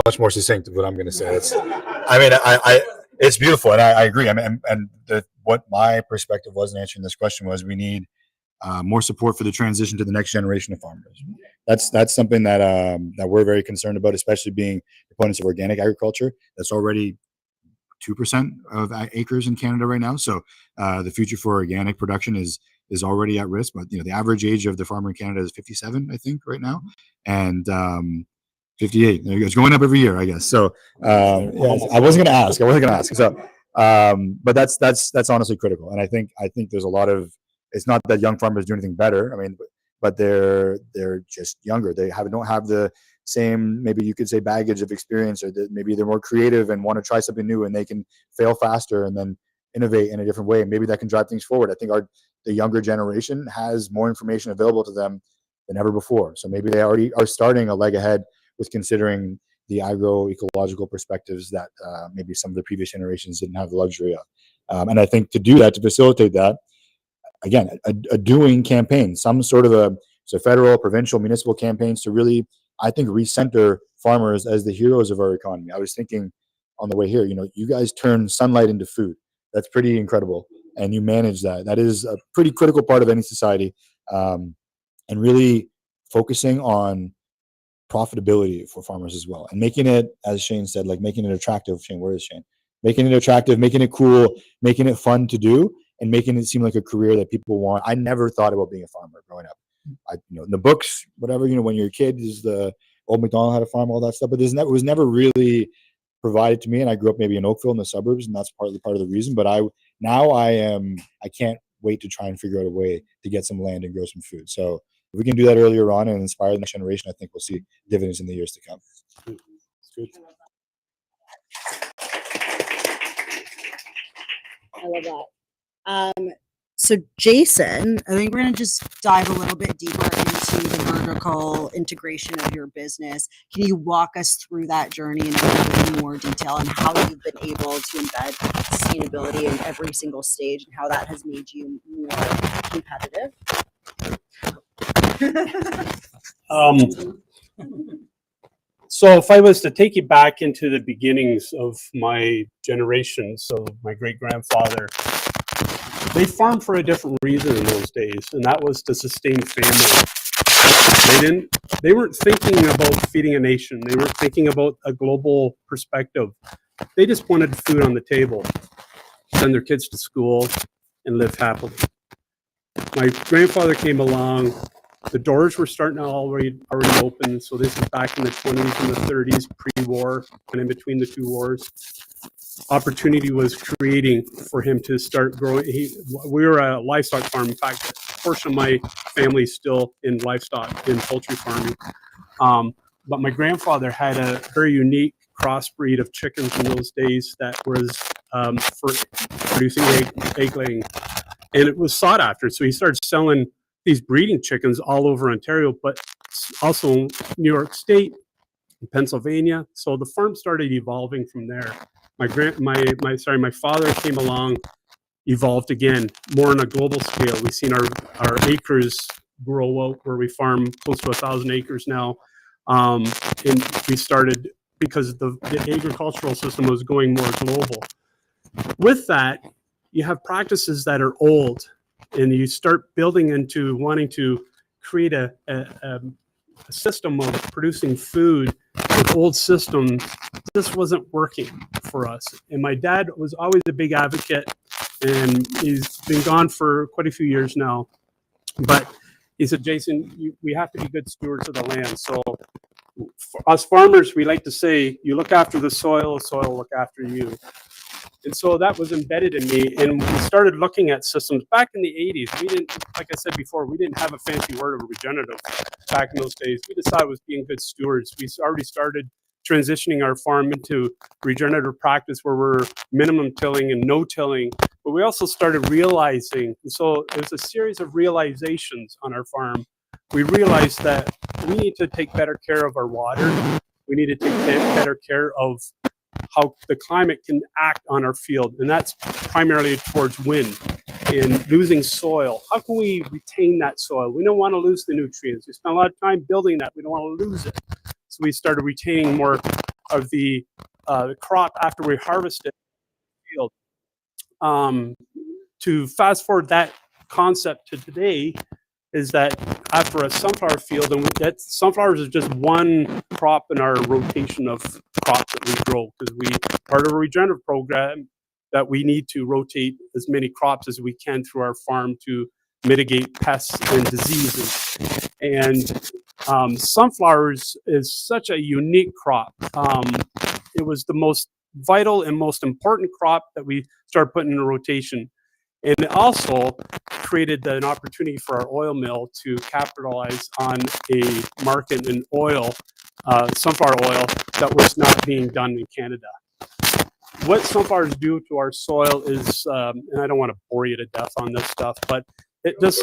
much more succinct of what I'm going to say. It's beautiful, and I agree. I mean, what my perspective was in answering this question was we need more support for the transition to the next generation of farmers. That's something that we're very concerned about, especially being proponents of organic agriculture. That's already 2% of acres in Canada right now. So the future for organic production is already at risk. But the average age of the farmer in Canada is 57, I think, right now, and 58. It's going up every year, I guess. So yes, I wasn't going to ask. So, but that's honestly critical. And I think there's a lot of. It's not that young farmers do anything better. I mean, but they're just younger. They don't have the same, maybe you could say, baggage of experience, or that maybe they're more creative and want to try something new, and they can fail faster and then innovate in a different way. Maybe that can drive things forward. I think the younger generation has more information available to them than ever before. So maybe they already are starting a leg ahead with considering the agroecological perspectives that maybe some of the previous generations didn't have the luxury of. And I think to do that, to facilitate that, again, a doing campaign, some sort of federal, provincial, municipal campaigns to really, I think, recenter farmers as the heroes of our economy. I was thinking on the way here, you guys turn sunlight into food. That's pretty incredible. And you manage that. That is a pretty critical part of any society. And really focusing on profitability for farmers as well. And making it, as Shane said, like making it attractive. Shane, where is Shane? Making it attractive, making it cool, making it fun to do, and making it seem like a career that people want. I never thought about being a farmer growing up. In the books, whatever, when you're a kid, is the old MacDonald had a farm, all that stuff. But it was never really provided to me. And I grew up maybe in Oakville in the suburbs, and that's partly part of the reason. But I can't wait to try and figure out a way to get some land and grow some food. So if we can do that earlier on and inspire the next generation, I think we'll see dividends in the years to come. It's good. I love that. So Jason, I think we're going to just dive a little bit deeper into the vertical integration of your business. Can you walk us through that journey in a little bit more detail and how you've been able to embed sustainability in every single stage and how that has made you more competitive? So if I was to take you back into the beginnings of my generation, so my great-grandfather, they farmed for a different reason in those days, and that was to sustain family. They weren't thinking about feeding a nation. They weren't thinking about a global perspective. They just wanted food on the table, send their kids to school, and live happily. My grandfather came along. The doors were starting to already open. So this is back in the 20s and the 30s, pre-war, and in between the two wars. Opportunity was creating for him to start growing. We were a livestock farm. In fact, a portion of my family is still in livestock, in poultry farming. But my grandfather had a very unique crossbreed of chickens in those days that was for producing egg laying. And it was sought after. So he started selling these breeding chickens all over Ontario, but also New York State, Pennsylvania. So the farm started evolving from there. My father came along, evolved again, more on a global scale. We've seen our acres grow out, where we farm close to 1,000 acres now. And we started because the agricultural system was going more global. With that, you have practices that are old, and you start building into wanting to create a system of producing food with old systems, this wasn't working for us. And my dad was always a big advocate, and he's been gone for quite a few years now. But he said, Jason, we have to be good stewards of the land. So for us farmers, we like to say, you look after the soil will look after you. And so that was embedded in me. And we started looking at systems back in the 80s. We didn't, like I said before, we didn't have a fancy word of regenerative back in those days. We decided it was being good stewards. We already started transitioning our farm into regenerative practice where we're minimum tilling and no tilling. But we also started realizing, and so there's a series of realizations on our farm. We realized that we need to take better care of our water. We need to take better care of how the climate can act on our field, and that's primarily towards wind and losing soil. How can we retain that soil? We don't want to lose the nutrients. We spent a lot of time building that. We don't want to lose it. So we started retaining more of the crop after we harvested the field. To fast forward that concept to today is that after a sunflower field, and sunflowers is just one crop in our rotation of crops that we grow, because part of a regenerative program that we need to rotate as many crops as we can through our farm to mitigate pests and diseases. And sunflowers is such a unique crop. It was the most vital and most important crop that we started putting in a rotation. And it also created an opportunity for our oil mill to capitalize on a market in oil, sunflower oil, that was not being done in Canada. What sunflowers do to our soil is, and I don't want to bore you to death on this stuff, but it just...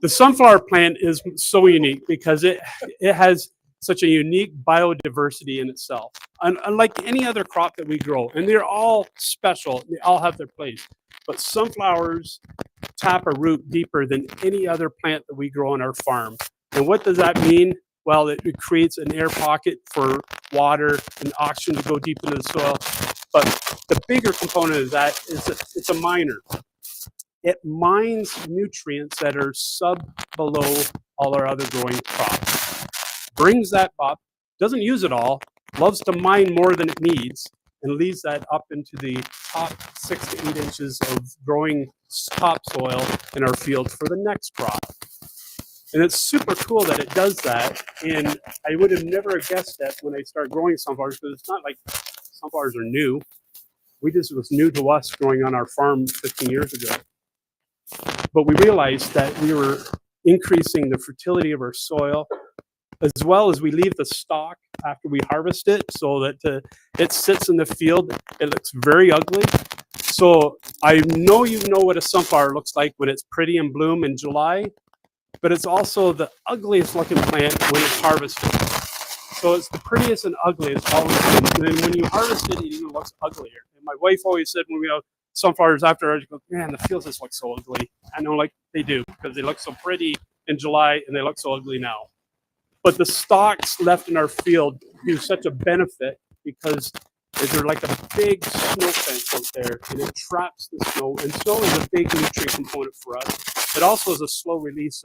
The sunflower plant is so unique because it has such a unique biodiversity in itself, unlike any other crop that we grow. And they're all special. They all have their place. But sunflowers tap a root deeper than any other plant that we grow on our farm. And what does that mean? Well, it creates an air pocket for water and oxygen to go deep into the soil. But the bigger component of that is that it's a miner. It mines nutrients that are below all our other growing crops. Brings that up, doesn't use it all, loves to mine more than it needs, and leaves that up into the top 6 to 8 inches of growing topsoil in our fields for the next crop. And it's super cool that it does that. And I would have never guessed that when I started growing sunflowers, because it's not like sunflowers are new. It was new to us growing on our farm 15 years ago. But we realized that we were increasing the fertility of our soil, as well as we leave the stalk after we harvest it, so that it sits in the field. It looks very ugly. So I know you know what a sunflower looks like when it's pretty in bloom in July, but it's also the ugliest looking plant when it's harvested. So it's the prettiest and ugliest always. And then when you harvest it, it even looks uglier. And my wife always said when we have sunflowers after, she goes, man, the fields just look so ugly. I know, like they do, because they look so pretty in July and they look so ugly now. But the stalks left in our field do such a benefit because they're like a big snow fence out there, and it traps the snow. And snow is a big nutrient component for us. It also is a slow release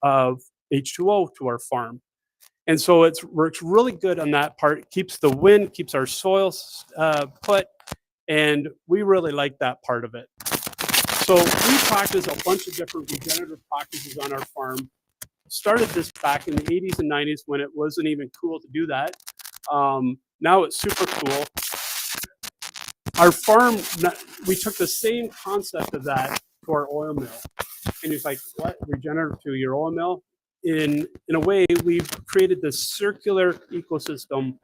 of H2O to our farm. And so it works really good on that part. It keeps the wind, keeps our soils put, and we really like that part of it. So we practice a bunch of different regenerative practices on our farm. Started this back in the 80s and 90s when it wasn't even cool to do that. Now it's super cool. Our farm, we took the same concept of that to our oil mill. And it's like, what? Regenerative to your oil mill? In a way, we've created this circular ecosystem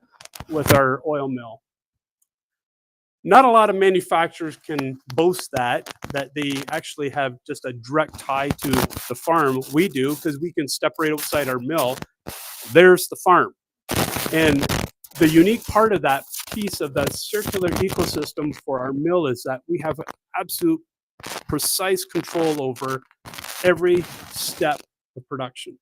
with our oil mill. Not a lot of manufacturers can boast that they actually have just a direct tie to the farm. We do, because we can step right outside our mill. There's the farm. And the unique part of that piece of that circular ecosystem for our mill is that we have absolute precise control over every step of production,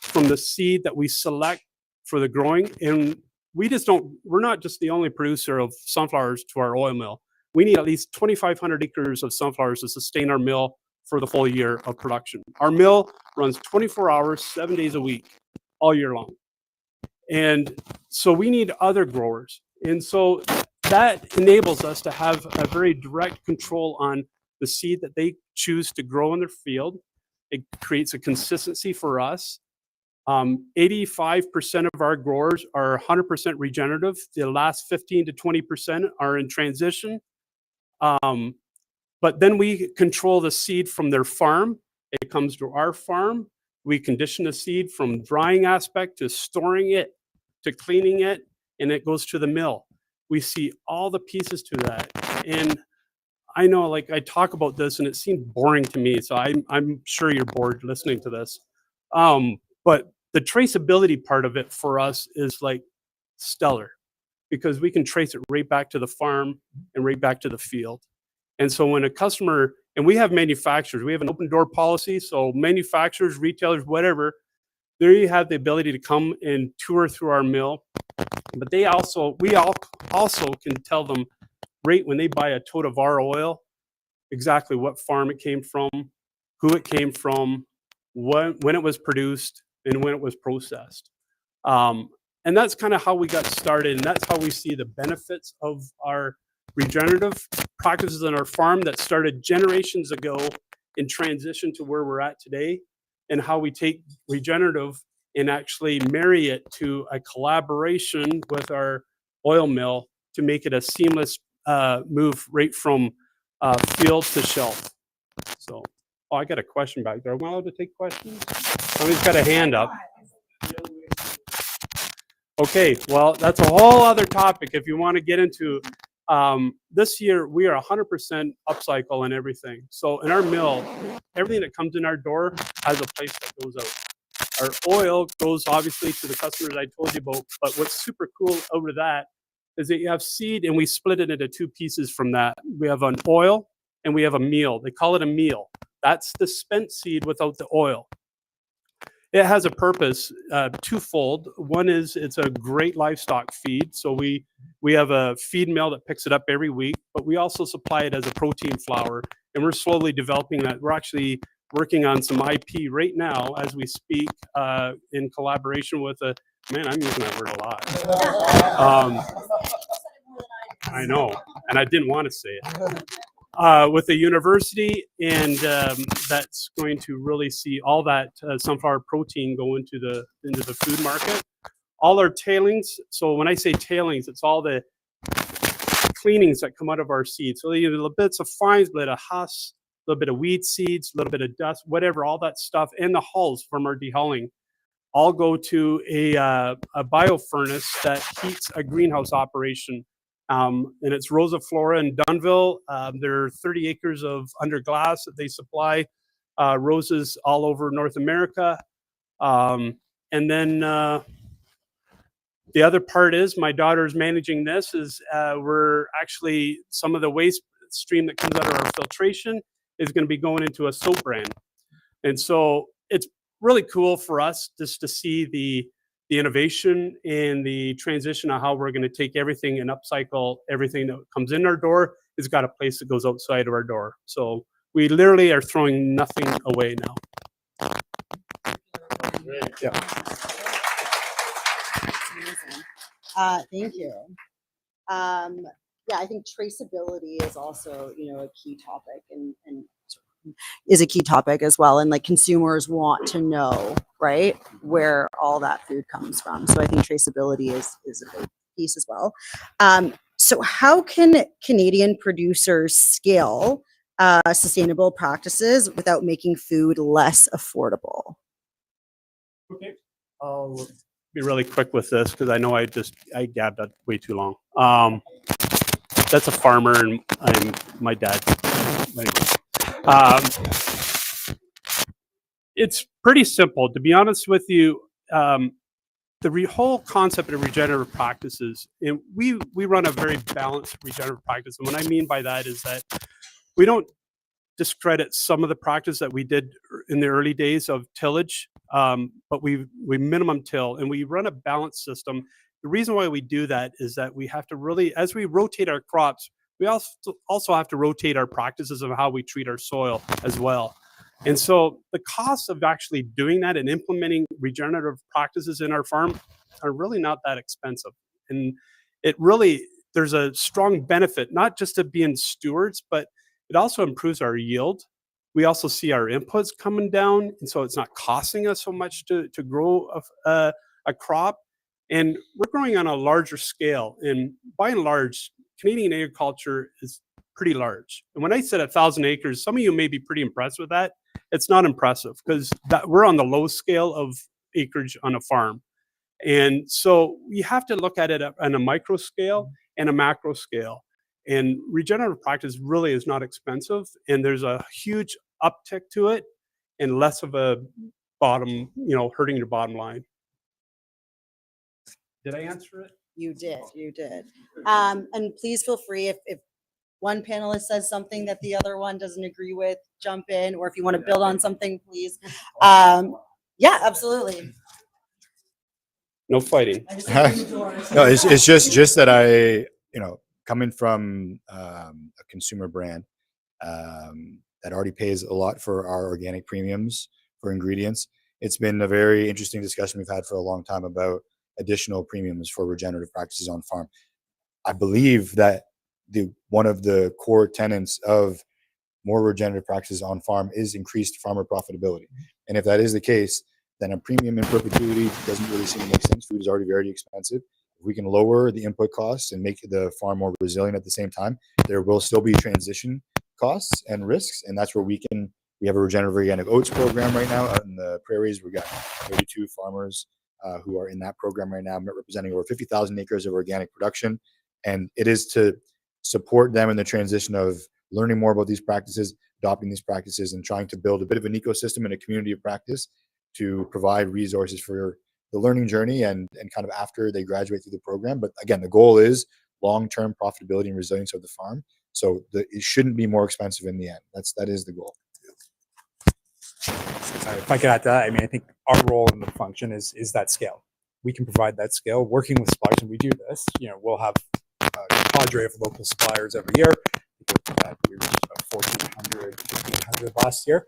from the seed that we select for the growing. And we're not just the only producer of sunflowers to our oil mill. We need at least 2,500 acres of sunflowers to sustain our mill for the full year of production. Our mill runs 24 hours, 7 days a week, all year long. And so we need other growers. And so that enables us to have a very direct control on the seed that they choose to grow in their field. It creates a consistency for us. 85% of our growers are 100% regenerative. The last 15 to 20% are in transition. But then we control the seed from their farm. It comes to our farm. We condition the seed from drying aspect to storing it, to cleaning it, and it goes to the mill. We see all the pieces to that. And I know, like, I talk about this and it seemed boring to me, so I'm sure you're bored listening to this. But the traceability part of it for us is like stellar, because we can trace it right back to the farm and right back to the field. And so when a customer, and we have manufacturers, we have an open door policy, so manufacturers, retailers, whatever, they have the ability to come and tour through our mill. But we also can tell them right when they buy a tote of our oil, exactly what farm it came from, who it came from, when it was produced, and when it was processed. And that's kind of how we got started, and that's how we see the benefits of our regenerative practices on our farm that started generations ago in transition to where we're at today, and how we take regenerative and actually marry it to a collaboration with our oil mill to make it a seamless move right from field to shelf. So, I got a question back there. Am I allowed to take questions? Somebody's got a hand up. Okay, well, that's a whole other topic if you want to get into. This year, we are 100% upcycle and everything. So in our mill, everything that comes in our door has a place that goes out. Our oil goes obviously to the customers I told you about, but what's super cool over that is that you have seed and we split it into two pieces from that. We have an oil and we have a meal. They call it a meal. That's the spent seed without the oil. It has a purpose, twofold. One is it's a great livestock feed. So we have a feed mill that picks it up every week, but we also supply it as a protein flour, and we're slowly developing that. We're actually working on some IP right now as we speak, in collaboration with man, I'm using that word a lot. I know, and I didn't want to say it. With a university, and that's going to really see all that sunflower protein go into the food market. All our tailings, so when I say tailings, it's all the cleanings that come out of our seeds. So you have little bits of fines, a bit of husk, a little bit of weed seeds, a little bit of dust, whatever, all that stuff, and the hulls from our dehulling all go to a bio furnace that heats a greenhouse operation. And it's Rosa Flora in Dunville. There are 30 acres of under glass that they supply roses all over North America. And then the other part is my daughter's managing this is we're actually, some of the waste stream that comes out of our filtration is going to be going into a soap brand. And so it's really cool for us just to see the innovation and the transition of how we're going to take everything and upcycle everything that comes in our door. It's got a place that goes outside of our door. So we literally are throwing nothing away now. Yeah. Thank you. Yeah, I think traceability is also, a key topic and is a key topic as well. And like consumers want to know, right, where all that food comes from. So I think traceability is a big piece as well. So how can Canadian producers scale sustainable practices without making food less affordable? Okay, I'll be really quick with this because I know I gabbed that way too long. That's a farmer and I'm my dad. It's pretty simple, to be honest with you. The whole concept of regenerative practices, and we run a very balanced regenerative practice. And what I mean by that is that we don't discredit some of the practice that we did in the early days of tillage, but we minimum till, and we run a balanced system. The reason why we do that is that we have to really, as we rotate our crops, we also have to rotate our practices of how we treat our soil as well. And so the cost of actually doing that and implementing regenerative practices in our farm are really not that expensive. And there's a strong benefit, not just of being stewards, but it also improves our yield. We also see our inputs coming down, and so it's not costing us so much to grow a crop. And we're growing on a larger scale. And by and large, Canadian agriculture is pretty large. And when I said 1,000 acres, some of you may be pretty impressed with that. It's not impressive because we're on the low scale of acreage on a farm. And so you have to look at it on a micro scale and a macro scale. And regenerative practice really is not expensive, and there's a huge uptick to it and less of a hurting your bottom line. Did I answer it? You did. And please feel free if one panelist says something that the other one doesn't agree with, jump in, or if you want to build on something, please. Yeah, absolutely. No fighting. No, it's just that coming from a consumer brand that already pays a lot for our organic premiums for ingredients, it's been a very interesting discussion we've had for a long time about additional premiums for regenerative practices on farm. I believe that one of the core tenets of more regenerative practices on farm is increased farmer profitability. And if that is the case, then a premium in perpetuity doesn't really seem to make sense. Food is already very expensive. If we can lower the input costs and make the farm more resilient at the same time, there will still be transition costs and risks. And that's where we have a regenerative organic oats program right now out in the prairies. We've got 32 farmers who are in that program right now, representing over 50,000 acres of organic production. And it is to support them in the transition of learning more about these practices, adopting these practices, and trying to build a bit of an ecosystem and a community of practice to provide resources for the learning journey and kind of after they graduate through the program. But again, the goal is long-term profitability and resilience of the farm. So it shouldn't be more expensive in the end. That is the goal. If I could add to that, I think our role in the function is that scale. We can provide that scale working with suppliers, and we do this. We'll have a cadre of local suppliers every year. We reached about 1,400, 1,500 last year,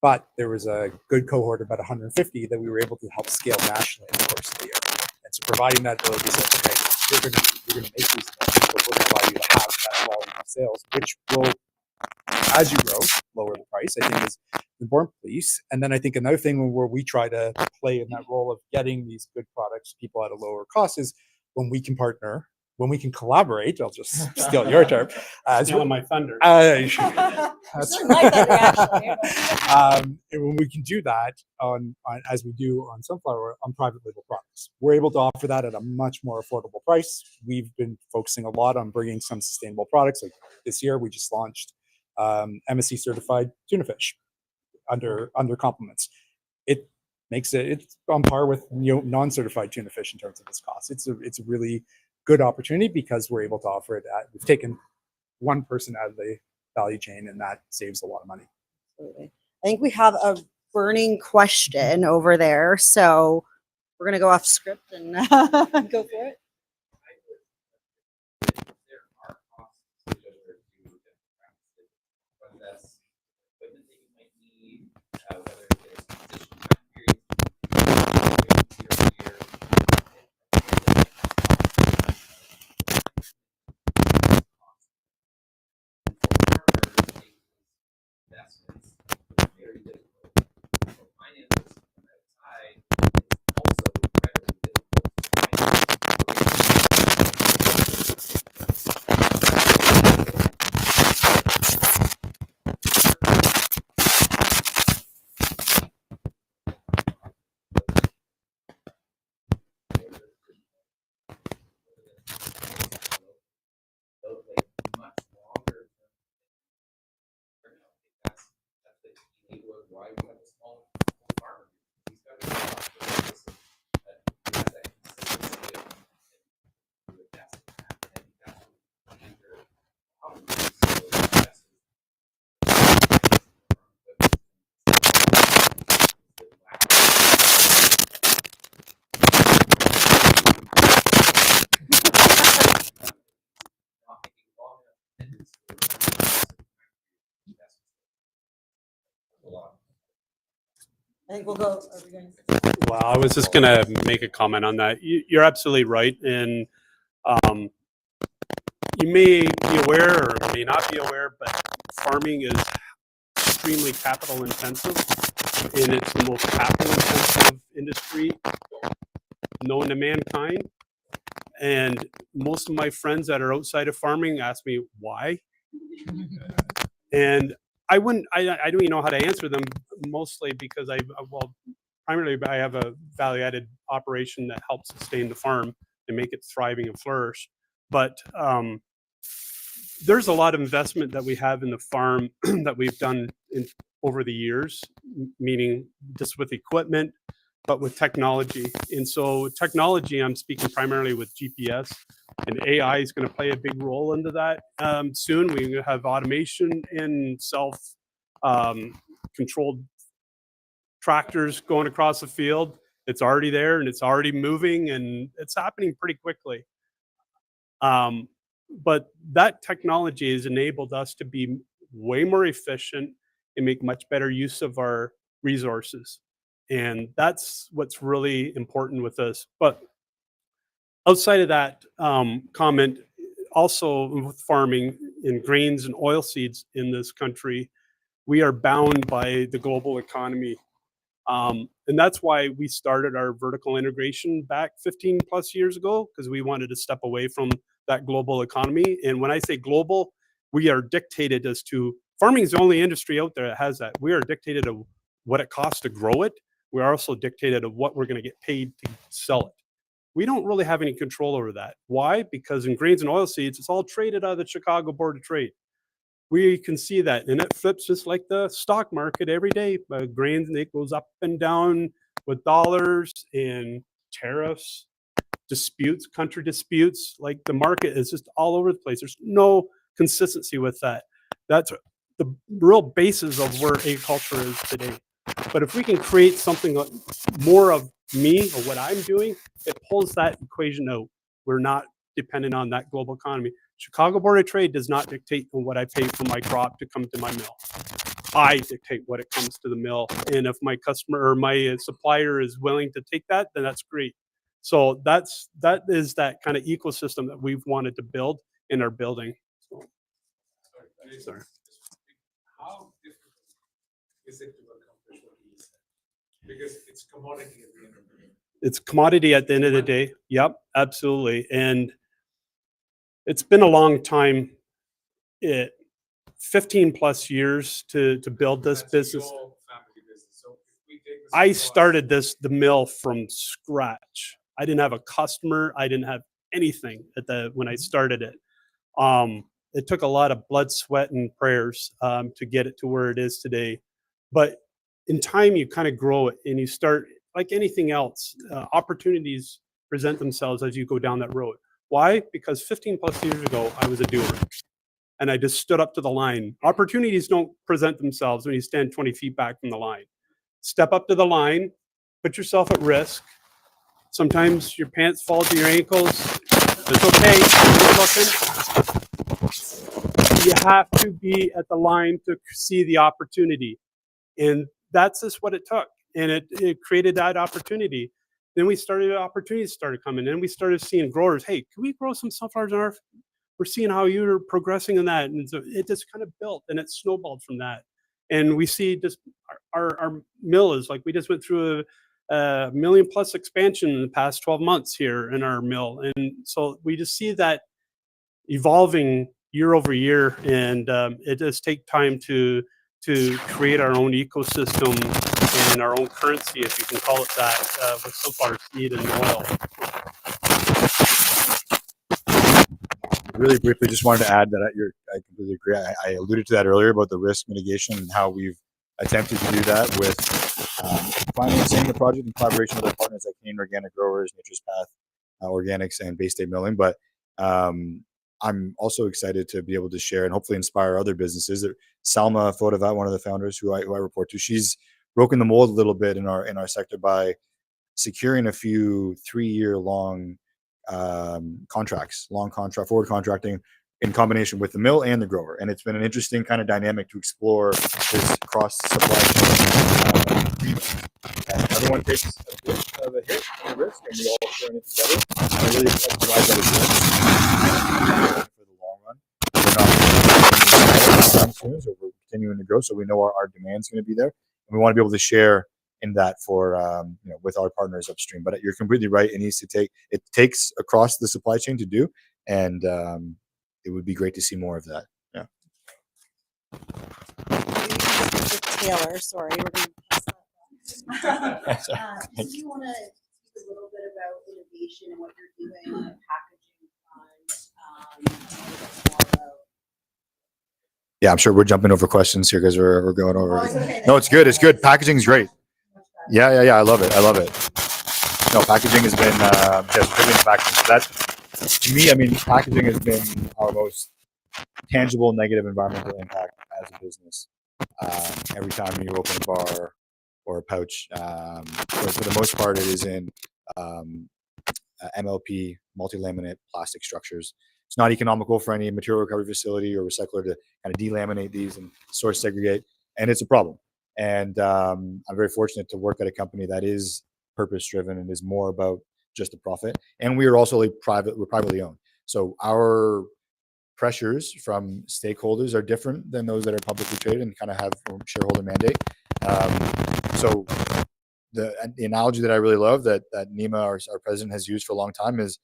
but there was a good cohort of about 150 that we were able to help scale nationally in the course of the year. And so providing that ability says, okay, you're going to make these things, but we're going to allow you to have that volume of sales, which will, as you grow, lower the price, I think is an important piece. And then I think another thing where we try to play in that role of getting these good products to people at a lower cost is when we can partner, when we can collaborate. I'll just steal your term. Stealing my thunder. That's when we can do that on as we do on sunflower on private label products, we're able to offer that at a much more affordable price. We've been focusing a lot on bringing some sustainable products. Like this year, we just launched MSC certified tuna fish under compliments. It makes it's on par with non-certified tuna fish in terms of its cost. It's a really good opportunity because we're able to offer it we've taken one person out of the value chain, and that saves a lot of money. Absolutely. I think we have a burning question over there, so we're gonna go off script and go for it. I think we'll go. Are we going Well, I was just gonna make a comment on that. You're absolutely right, and you may be aware or may not be aware, but farming is extremely capital intensive, and it's the most capital intensive industry known to mankind. And most of my friends that are outside of farming ask me why, and I don't even know how to answer them, mostly because primarily I have a value-added operation that helps sustain the farm and make it thriving and flourish. But there's a lot of investment that we have in the farm that we've done over the years, meaning just with equipment, but with technology. And so technology, I'm speaking primarily with GPS, and AI is going to play a big role into that. Soon we have automation and self-controlled tractors going across the field. It's already there and it's already moving, and it's happening pretty quickly. But that technology has enabled us to be way more efficient and make much better use of our resources. And that's what's really important with us. But outside of that comment, also with farming in grains and oilseeds in this country, we are bound by the global economy. And that's why we started our vertical integration back 15 plus years ago, because we wanted to step away from that global economy. And when I say global, we are dictated as to, farming is the only industry out there that has that. We are dictated of what it costs to grow it. We're also dictated of what we're going to get paid to sell it. We don't really have any control over that. Why? Because in grains and oilseeds, it's all traded out of the Chicago Board of Trade. We can see that, and it flips just like the stock market every day. Grains, and it goes up and down with dollars and tariffs, disputes, country disputes. Like the market is just all over the place. There's no consistency with that. That's the real basis of where agriculture is today. But if we can create something more of me or what I'm doing, it pulls that equation out. We're not dependent on that global economy. Chicago Board of Trade does not dictate what I pay for my crop to come to my mill. I dictate what it comes to the mill. And if my customer or my supplier is willing to take that, then that's great. So that is that kind of ecosystem that we've wanted to build and are building. Sorry. How difficult is it to accomplish what he said? Because it's commodity at the end of the day. It's commodity at the end of the day. Yep, absolutely. And it's been a long time, 15 plus years to build this business. So I started the mill from scratch. I didn't have a customer. I didn't have anything when I started it. It took a lot of blood, sweat, and prayers to get it to where it is today. But in time, you kind of grow it, and you start, like anything else, opportunities present themselves as you go down that road. Why? Because 15 plus years ago, I was a doer, and I just stood up to the line. Opportunities don't present themselves when you stand 20 feet back from the line. Step up to the line, put yourself at risk. Sometimes your pants fall to your ankles. It's okay. Keep looking. You have to be at the line to see the opportunity. And that's just what it took. And it created that opportunity. Then opportunities started coming. Then we started seeing growers, hey, can we grow some sunflowers in our, we're seeing how you're progressing in that. And so it just kind of built, and it snowballed from that. And we see just our mill is like, we just went through a million plus expansion in the past 12 months here in our mill. And so we just see that evolving year over year. And it does take time to create our own ecosystem and our own currency, if you can call it that, with sunflower seed and oil. Really briefly, just wanted to add that I completely agree. I alluded to that earlier about the risk mitigation and how we've attempted to do that with financing the project in collaboration with our partners like Canadian Organic Growers, Nature's Path Organics, and Bay State Milling. But I'm also excited to be able to share and hopefully inspire other businesses. Salma Fodavat, one of the founders who I report to, she's broken the mold a little bit in our sector by securing a few 3-year long contracts, forward contracting in combination with the mill and the grower. And it's been an interesting kind of dynamic to explore this cross supply chain everyone takes a bit of a hit and a risk, and we all share it together. And I really provide that assurance for the long run. We're not anytime soon, so we're continuing to grow. So we know our demand's going to be there, and we want to be able to share in that for with our partners upstream. But you're completely right. It takes across the supply chain to do, and it would be great to see more of that. Yeah. Taylor, sorry, we're going to pass that. Thank Do you want to speak a little bit about innovation and what you're doing on the packaging front? Yeah, I'm sure we're jumping over questions here because we're going over. Oh, it's okay. No, it's good. It's good. Packaging's great. Yeah. I love it. No, packaging has been just brilliant packaging. So that, to me, I mean, packaging has been our most tangible negative environmental impact as a business. Every time you open a bar or a pouch, for the most part, it is in MLP, multi-laminate plastic structures. It's not economical for any material recovery facility or recycler to kind of delaminate these and source segregate, and it's a problem. And I'm very fortunate to work at a company that is purpose-driven and is more about just the profit. And we are also we're privately owned. So our pressures from stakeholders are different than those that are publicly traded and kind of have a shareholder mandate. So the analogy that I really love that Nima, our president, has used for a long time is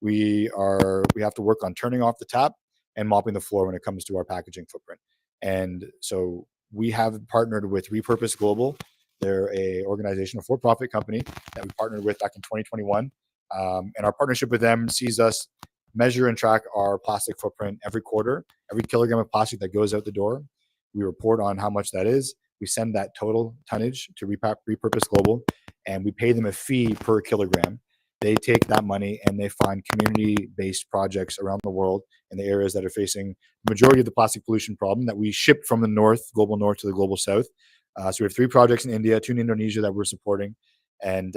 we have to work on turning off the tap and mopping the floor when it comes to our packaging footprint. And so we have partnered with Repurpose Global. They're a organization, a for-profit company that we partnered with back in 2021. And our partnership with them sees us measure and track our plastic footprint every quarter. Every kilogram of plastic that goes out the door, we report on how much that is. We send that total tonnage to Repurpose Global, and we pay them a fee per kilogram. They take that money and they find community-based projects around the world in the areas that are facing the majority of the plastic pollution problem that we ship from the global north to the global south. So we have 3 projects in India, 2 in Indonesia that we're supporting, and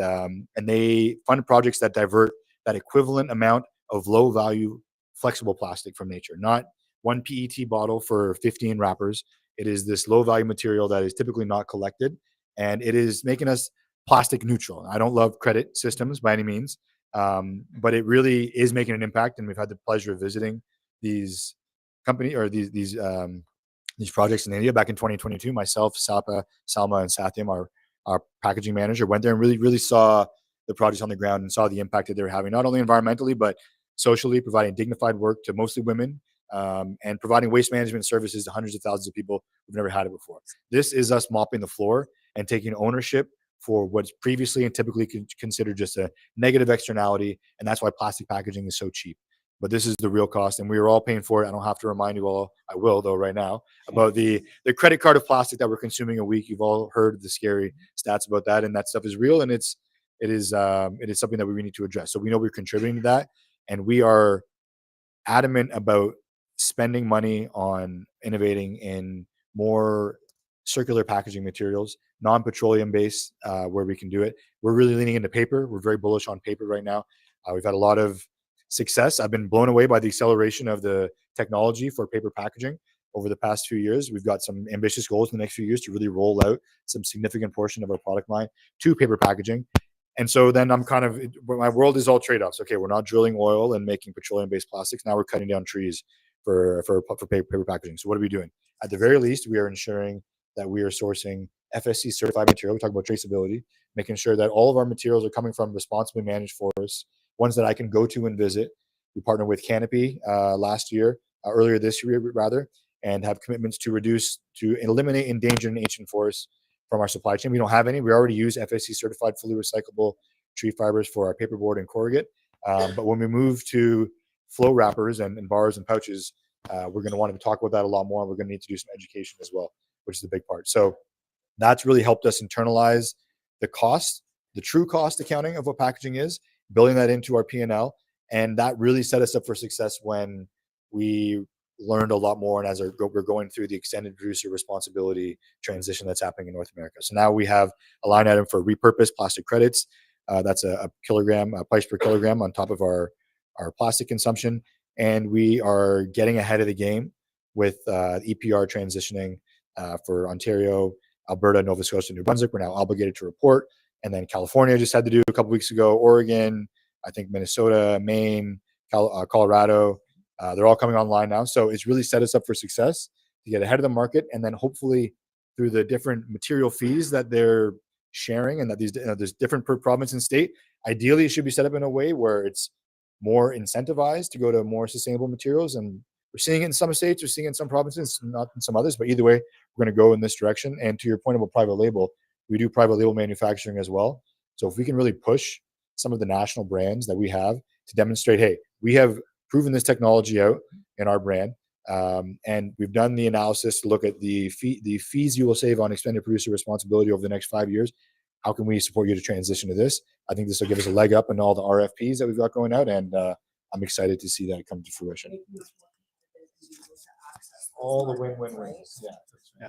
they fund projects that divert that equivalent amount of low-value flexible plastic from nature, not one PET bottle for 15 wrappers. It is this low-value material that is typically not collected, and it is making us plastic neutral. I don't love credit systems by any means, but it really is making an impact. And we've had the pleasure of visiting these company or these projects in India back in 2022. Myself, Salma, and Satyam, our packaging manager, went there and really saw the projects on the ground and saw the impact that they were having, not only environmentally but socially, providing dignified work to mostly women, and providing waste management services to hundreds of thousands of people who've never had it before. This is us mopping the floor and taking ownership for what's previously and typically considered just a negative externality, and that's why plastic packaging is so cheap. But this is the real cost, and we are all paying for it. I don't have to remind you all, I will though right now, about the credit card of plastic that we're consuming a week. You've all heard the scary stats about that, and that stuff is real, and it is something that we need to address. So we know we're contributing to that, and we are adamant about spending money on innovating in more circular packaging materials, non-petroleum based, where we can do it. We're really leaning into paper. We're very bullish on paper right now. We've had a lot of success. I've been blown away by the acceleration of the technology for paper packaging over the past few years. We've got some ambitious goals in the next few years to really roll out some significant portion of our product line to paper packaging. And so then my world is all trade-offs. Okay, we're not drilling oil and making petroleum-based plastics. Now we're cutting down trees for paper packaging. So what are we doing? At the very least, we are ensuring that we are sourcing FSC certified material. We talk about traceability, making sure that all of our materials are coming from responsibly managed forests, ones that I can go to and visit. We partnered with Canopy earlier this year rather, and have commitments to eliminate endangered and ancient forests from our supply chain. We don't have any. We already use FSC certified fully recyclable tree fibers for our paperboard and corrugate. But when we move to flow wrappers and bars and pouches, we're going to want to talk about that a lot more. And we're going to need to do some education as well, which is the big part. So that's really helped us internalize the cost, the true cost accounting of what packaging is, building that into our P&L. And that really set us up for success when we learned a lot more, and as we're going through the extended producer responsibility transition that's happening in North America. So now we have a line item for repurposed plastic credits. That's a price per kilogram on top of our plastic consumption. And we are getting ahead of the game with EPR transitioning for Ontario, Alberta, Nova Scotia, New Brunswick. We're now obligated to report And then California just had to do a couple weeks ago, Oregon, I think Minnesota, Maine, Colorado, they're all coming online now. So it's really set us up for success to get ahead of the market. And then hopefully through the different material fees that they're sharing and that there's different per province and state, ideally it should be set up in a way where it's more incentivized to go to more sustainable materials. And we're seeing it in some states, we're seeing it in some provinces, not in some others, but either way, we're going to go in this direction. And to your point about private label, we do private label manufacturing as well. So if we can really push some of the national brands that we have to demonstrate, hey, we have proven this technology out in our brand, and we've done the analysis to look at the fees you will save on extended producer responsibility over the next 5 years. How can we support you to transition to this? I think this will give us a leg up in all the RFPs that we've got going out, and I'm excited to see that come to fruition. All the win-win-wins. Yeah.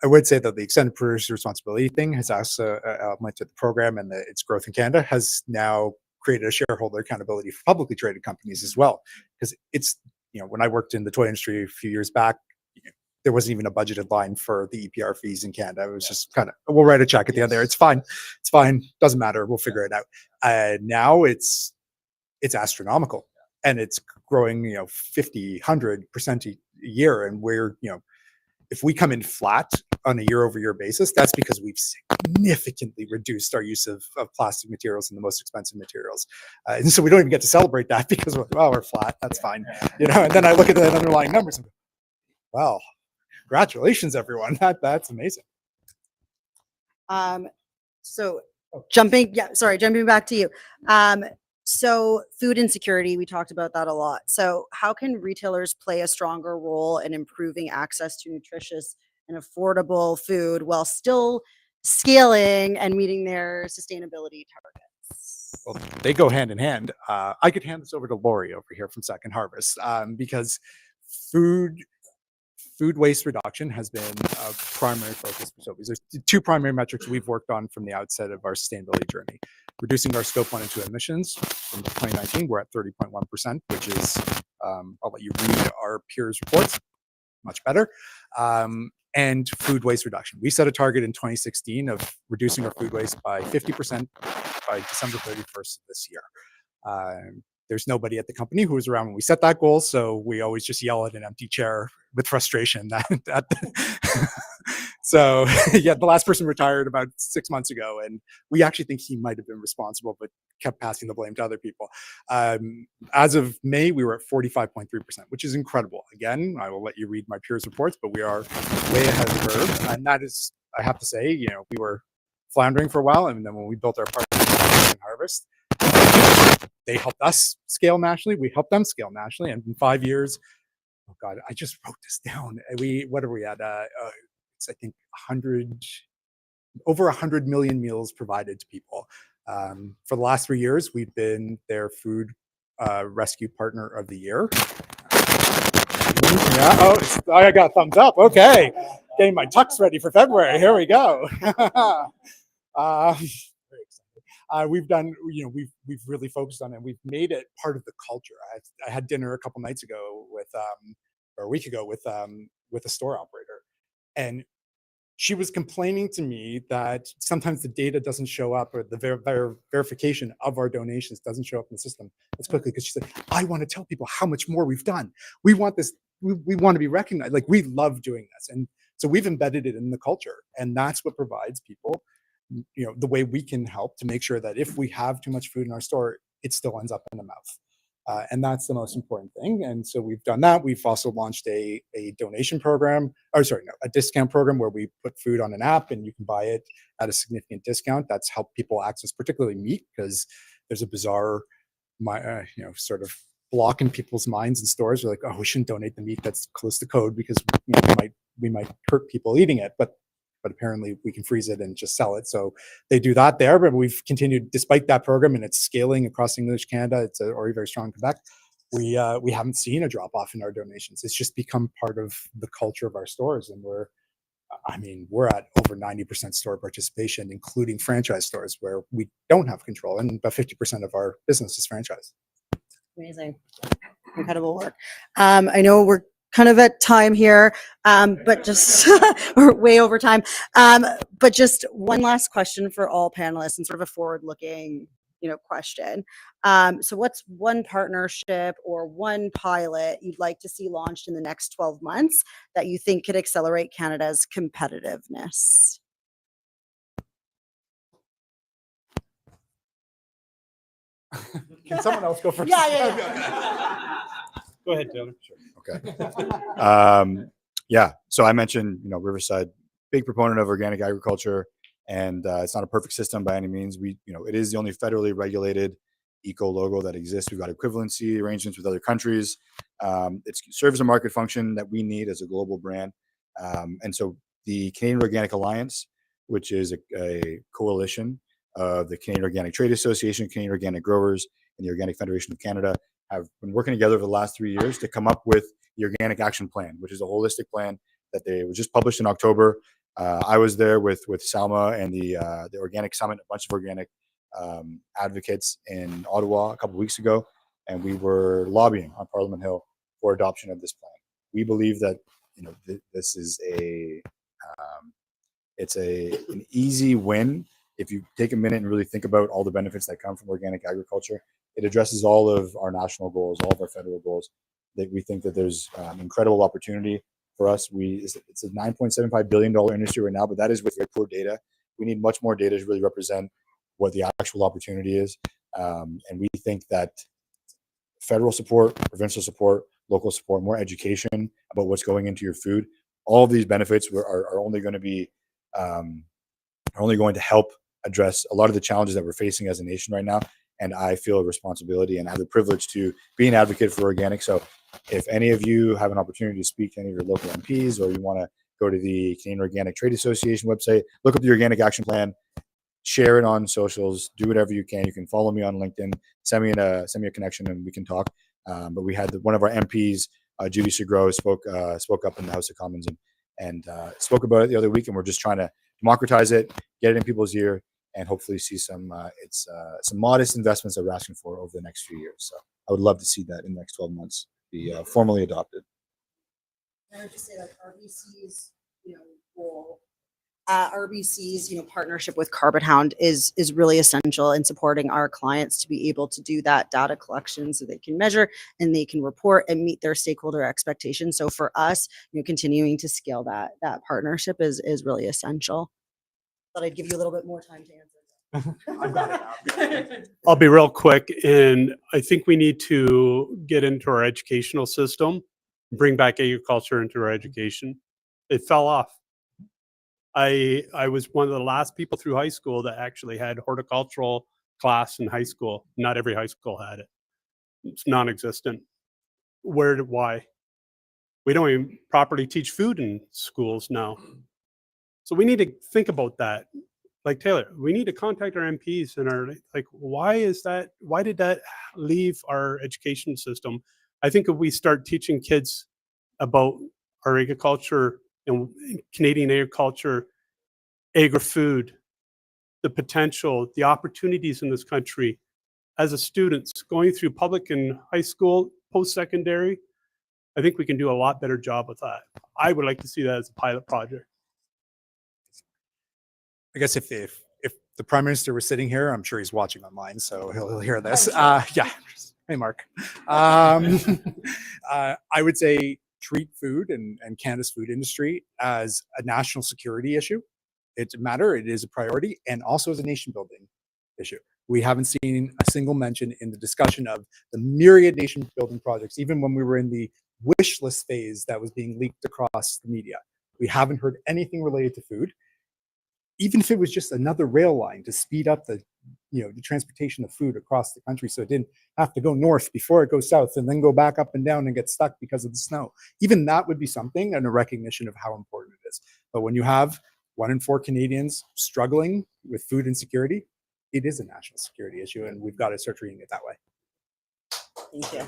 I would say that the extended producer responsibility thing has also element to the program, and its growth in Canada has now created a shareholder accountability for publicly traded companies as well. Because it's, when I worked in the toy industry a few years back, there wasn't even a budgeted line for the EPR fees in Canada. It was just kind of, we'll write a check at the end there. It's fine. Doesn't matter. We'll figure it out. Now it's astronomical, and it's growing, 50, 100% a year. And we're, if we come in flat on a year-over-year basis, that's because we've significantly reduced our use of plastic materials and the most expensive materials. And so we don't even get to celebrate that because we're flat. That's fine. And then I look at the underlying numbers and go, wow, congratulations, everyone. That's amazing. So jumping back to you. So food insecurity, we talked about that a lot. So how can retailers play a stronger role in improving access to nutritious and affordable food while still scaling and meeting their sustainability targets? Well, they go hand in hand. I could hand this over to Lori over here from Second Harvest, because food waste reduction has been a primary focus for Sobeys. There's two primary metrics we've worked on from the outset of our sustainability journey. Reducing our scope 1 and 2 emissions from 2019, we're at 30.1%, which is, I'll let you read our peers' reports, much better. And food waste reduction. We set a target in 2016 of reducing our food waste by 50% by December 31st of this year. There's nobody at the company who was around when we set that goal, so we always just yell at an empty chair with frustration. So yeah, the last person retired about 6 months ago, and we actually think he might have been responsible, but kept passing the blame to other people. As of May, we were at 45.3%, which is incredible. Again, I will let you read my peers' reports, but we are way ahead of the curve, and that is, I have to say, we were floundering for a while, and then when we built our partnership in Harvest, they helped us scale nationally. We helped them scale nationally. And in 5 years, oh God, I just wrote this down. What are we at? It's, I think, over 100 million meals provided to people. For the last 3 years, we've been their food rescue partner of the year. Yeah. Oh, I got thumbs up. Okay. Getting my tux ready for February. Here we go. We've done, we've really focused on it. We've made it part of the culture. I had dinner a couple nights ago or a week ago with a store operator, and she was complaining to me that sometimes the data doesn't show up, or the verification of our donations doesn't show up in the system as quickly, because she said, I want to tell people how much more we've done. We want this, we want to be recognized. Like, we love doing this. And so we've embedded it in the culture, and that's what provides people, the way we can help to make sure that if we have too much food in our store, it still ends up in the mouth. And that's the most important thing. And so we've done that. We've also launched a donation program, a discount program where we put food on an app and you can buy it at a significant discount. That's helped people access particularly meat, because there's a bizarre, sort of block in people's minds and stores. They're like, oh, we shouldn't donate the meat that's close to code because we might hurt people eating it. But apparently we can freeze it and just sell it. So they do that there, but we've continued despite that program, and it's scaling across English Canada. It's already very strong in Quebec. We haven't seen a drop off in our donations. It's just become part of the culture of our stores. And we're at over 90% store participation, including franchise stores where we don't have control. And about 50% of our business is franchise. Amazing. Incredible work. I know we're kind of at time here, but just we're way over time. But just one last question for all panelists and sort of a forward-looking, question. So what's one partnership or one pilot you'd like to see launched in the next 12 months that you think could accelerate Canada's competitiveness? Can someone else go first? Yeah. Go ahead, Taylor. Okay. Yeah. So I mentioned, Riverside, big proponent of organic agriculture, and it's not a perfect system by any means. It is the only federally regulated eco logo that exists. We've got equivalency arrangements with other countries. It serves a market function that we need as a global brand. And so the Canadian Organic Alliance, which is a coalition of the Canadian Organic Trade Association, Canadian Organic Growers, and the Organic Federation of Canada, have been working together over the last 3 years to come up with the Organic Action Plan, which is a holistic plan that was just published in October. I was there with Salma and the Organic Summit, a bunch of organic advocates in Ottawa a couple of weeks ago, and we were lobbying on Parliament Hill for adoption of this plan. We believe that this is an easy win if you take a minute and really think about all the benefits that come from organic agriculture. It addresses all of our national goals, all of our federal goals. That we think that there's incredible opportunity for us. It's a $9.75 billion industry right now, but that is with very poor data. We need much more data to really represent what the actual opportunity is. And we think that federal support, provincial support, local support, more education about what's going into your food, all of these benefits are only going to be are only going to help address a lot of the challenges that we're facing as a nation right now. And I feel a responsibility and have the privilege to be an advocate for organic. So if any of you have an opportunity to speak to any of your local MPs, or you want to go to the Canadian Organic Trade Association website, look up the Organic Action Plan, share it on socials, do whatever you can. You can follow me on LinkedIn, send me a connection, and we can talk. But we had one of our MPs, Judy Segro, spoke up in the House of Commons and spoke about it the other week. And we're just trying to democratize it, get it in people's ear, and hopefully see some modest investments that we're asking for over the next few years. So I would love to see that in the next 12 months be formally adopted. I would just say that RBC's, goal, RBC's, partnership with Carbonhound is really essential in supporting our clients to be able to do that data collection so they can measure and they can report and meet their stakeholder expectations. So for us, continuing to scale that partnership is really essential. Thought I'd give you a little bit more time to answer. I'll be real quick, and I think we need to get into our educational system, bring back agriculture into our education. It fell off. I was one of the last people through high school that actually had horticultural class in high school. Not every high school had it. It's non-existent. Why? We don't even properly teach food in schools now. So we need to think about that. Like Taylor, we need to contact our MPs and why did that leave our education system? I think if we start teaching kids about our agriculture and Canadian agriculture, agri-food, the potential, the opportunities in this country as a student going through public and high school, post-secondary, I think we can do a lot better job with that. I would like to see that as a pilot project. I guess if the Prime Minister was sitting here, I'm sure he's watching online, so he'll hear this. Yeah. Hey, Mark. I would say treat food and Canada's food industry as a national security issue. It's a matter, it is a priority, and also as a nation building issue. We haven't seen a single mention in the discussion of the myriad nation building projects, even when we were in the wish list phase that was being leaked across the media. We haven't heard anything related to food. Even if it was just another rail line to speed up the transportation of food across the country, so it didn't have to go north before it goes south and then go back up and down and get stuck because of the snow. Even that would be something, and a recognition of how important it is. But when you have 1 in 4 Canadians struggling with food insecurity, it is a national security issue, and we've got to start treating it that way. Thank you.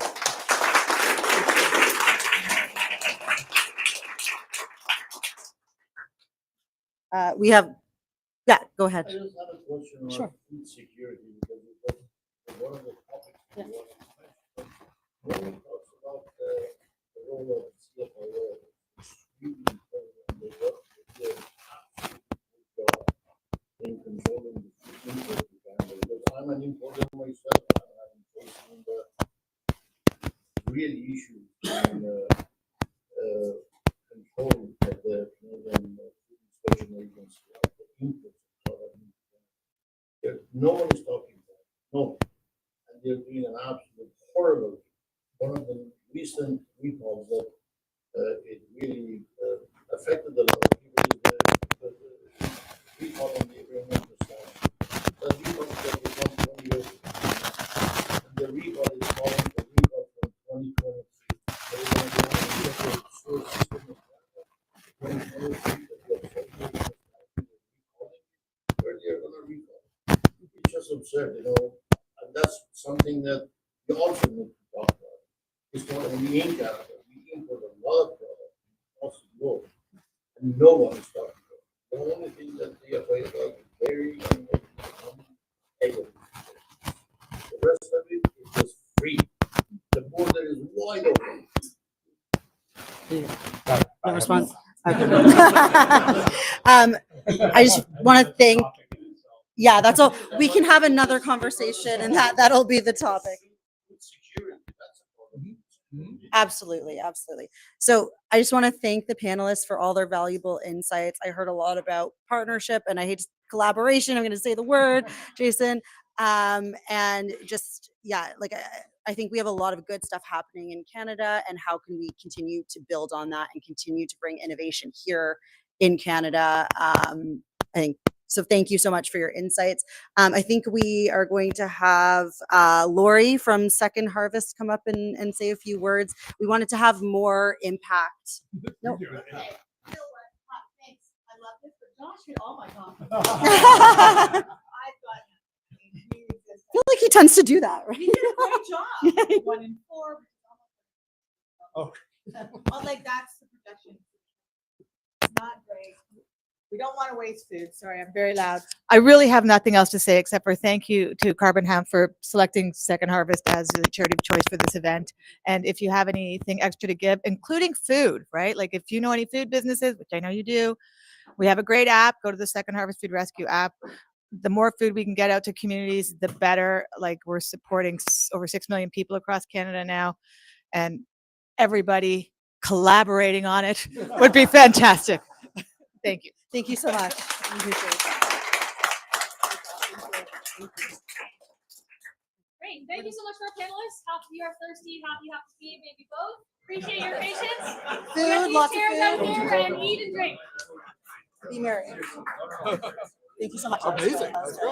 We have, go ahead. I just had a question on Sure. food security, because it was one of the topics we wanted to mention. When we talk about the role of CFO in controlling the import to Canada, because I'm an importer myself, and I'm facing the real issues in control of the Canadian Food Inspection Agency of the imports of product into Canada. No one is talking about it, no one. And they're doing an absolute horrible. One of the recent recalls that it really affected a lot of people is the recall on the agreement process. The recall that was done 20 years ago. And the recall is calling for recall from 2023. So we're going to go on and look at the source system of 2023 that we have recalling where they're going to recall. It's just absurd, you know. And that's something that we also need to talk about. It's not only in Canada. We import a lot of products across the globe, and no one is talking about it. The only thing that they are afraid about is dairy and egg. The rest of it is just free. The border is wide open. The response. I just want to thank. Yeah, that's all. We can have another conversation, and that'll be the topic. Absolutely, absolutely. So I just want to thank the panelists for all their valuable insights. I heard a lot about partnership, and I hate collaboration. I'm going to say the word, Jason. And just yeah, like I think we have a lot of good stuff happening in Canada, and how can we continue to build on that and continue to bring innovation here in Canada? I think. So thank you so much for your insights. I think we are going to have Lori from Second Harvest come up and say a few words. We wanted to have more impact. No. Okay. You know what? Thanks. I love this, but Josh hit all my topics. I feel like he tends to do that, right? He did a great job. 1 in 4. Oh. Well, like that's the projection. It's not great. We don't want to waste food. Sorry, I'm very loud. I really have nothing else to say except for thank you to Carbonhound for selecting Second Harvest as the charity of choice for this event. And if you have anything extra to give, including food, right? Like if you know any food businesses, which I know you do, we have a great app. Go to the Second Harvest Food Rescue app. The more food we can get out to communities, the better. Like we're supporting over 6 million people across Canada now, and everybody collaborating on it would be fantastic. Thank you. Thank you so much. Great. Thank you so much for our panelists. Half of you are thirsty, half you have to pee, maybe both. Appreciate your patience. Food, lots of chairs out food. here and eat and drink. Be merry. Thank you so much. Amazing. That's great.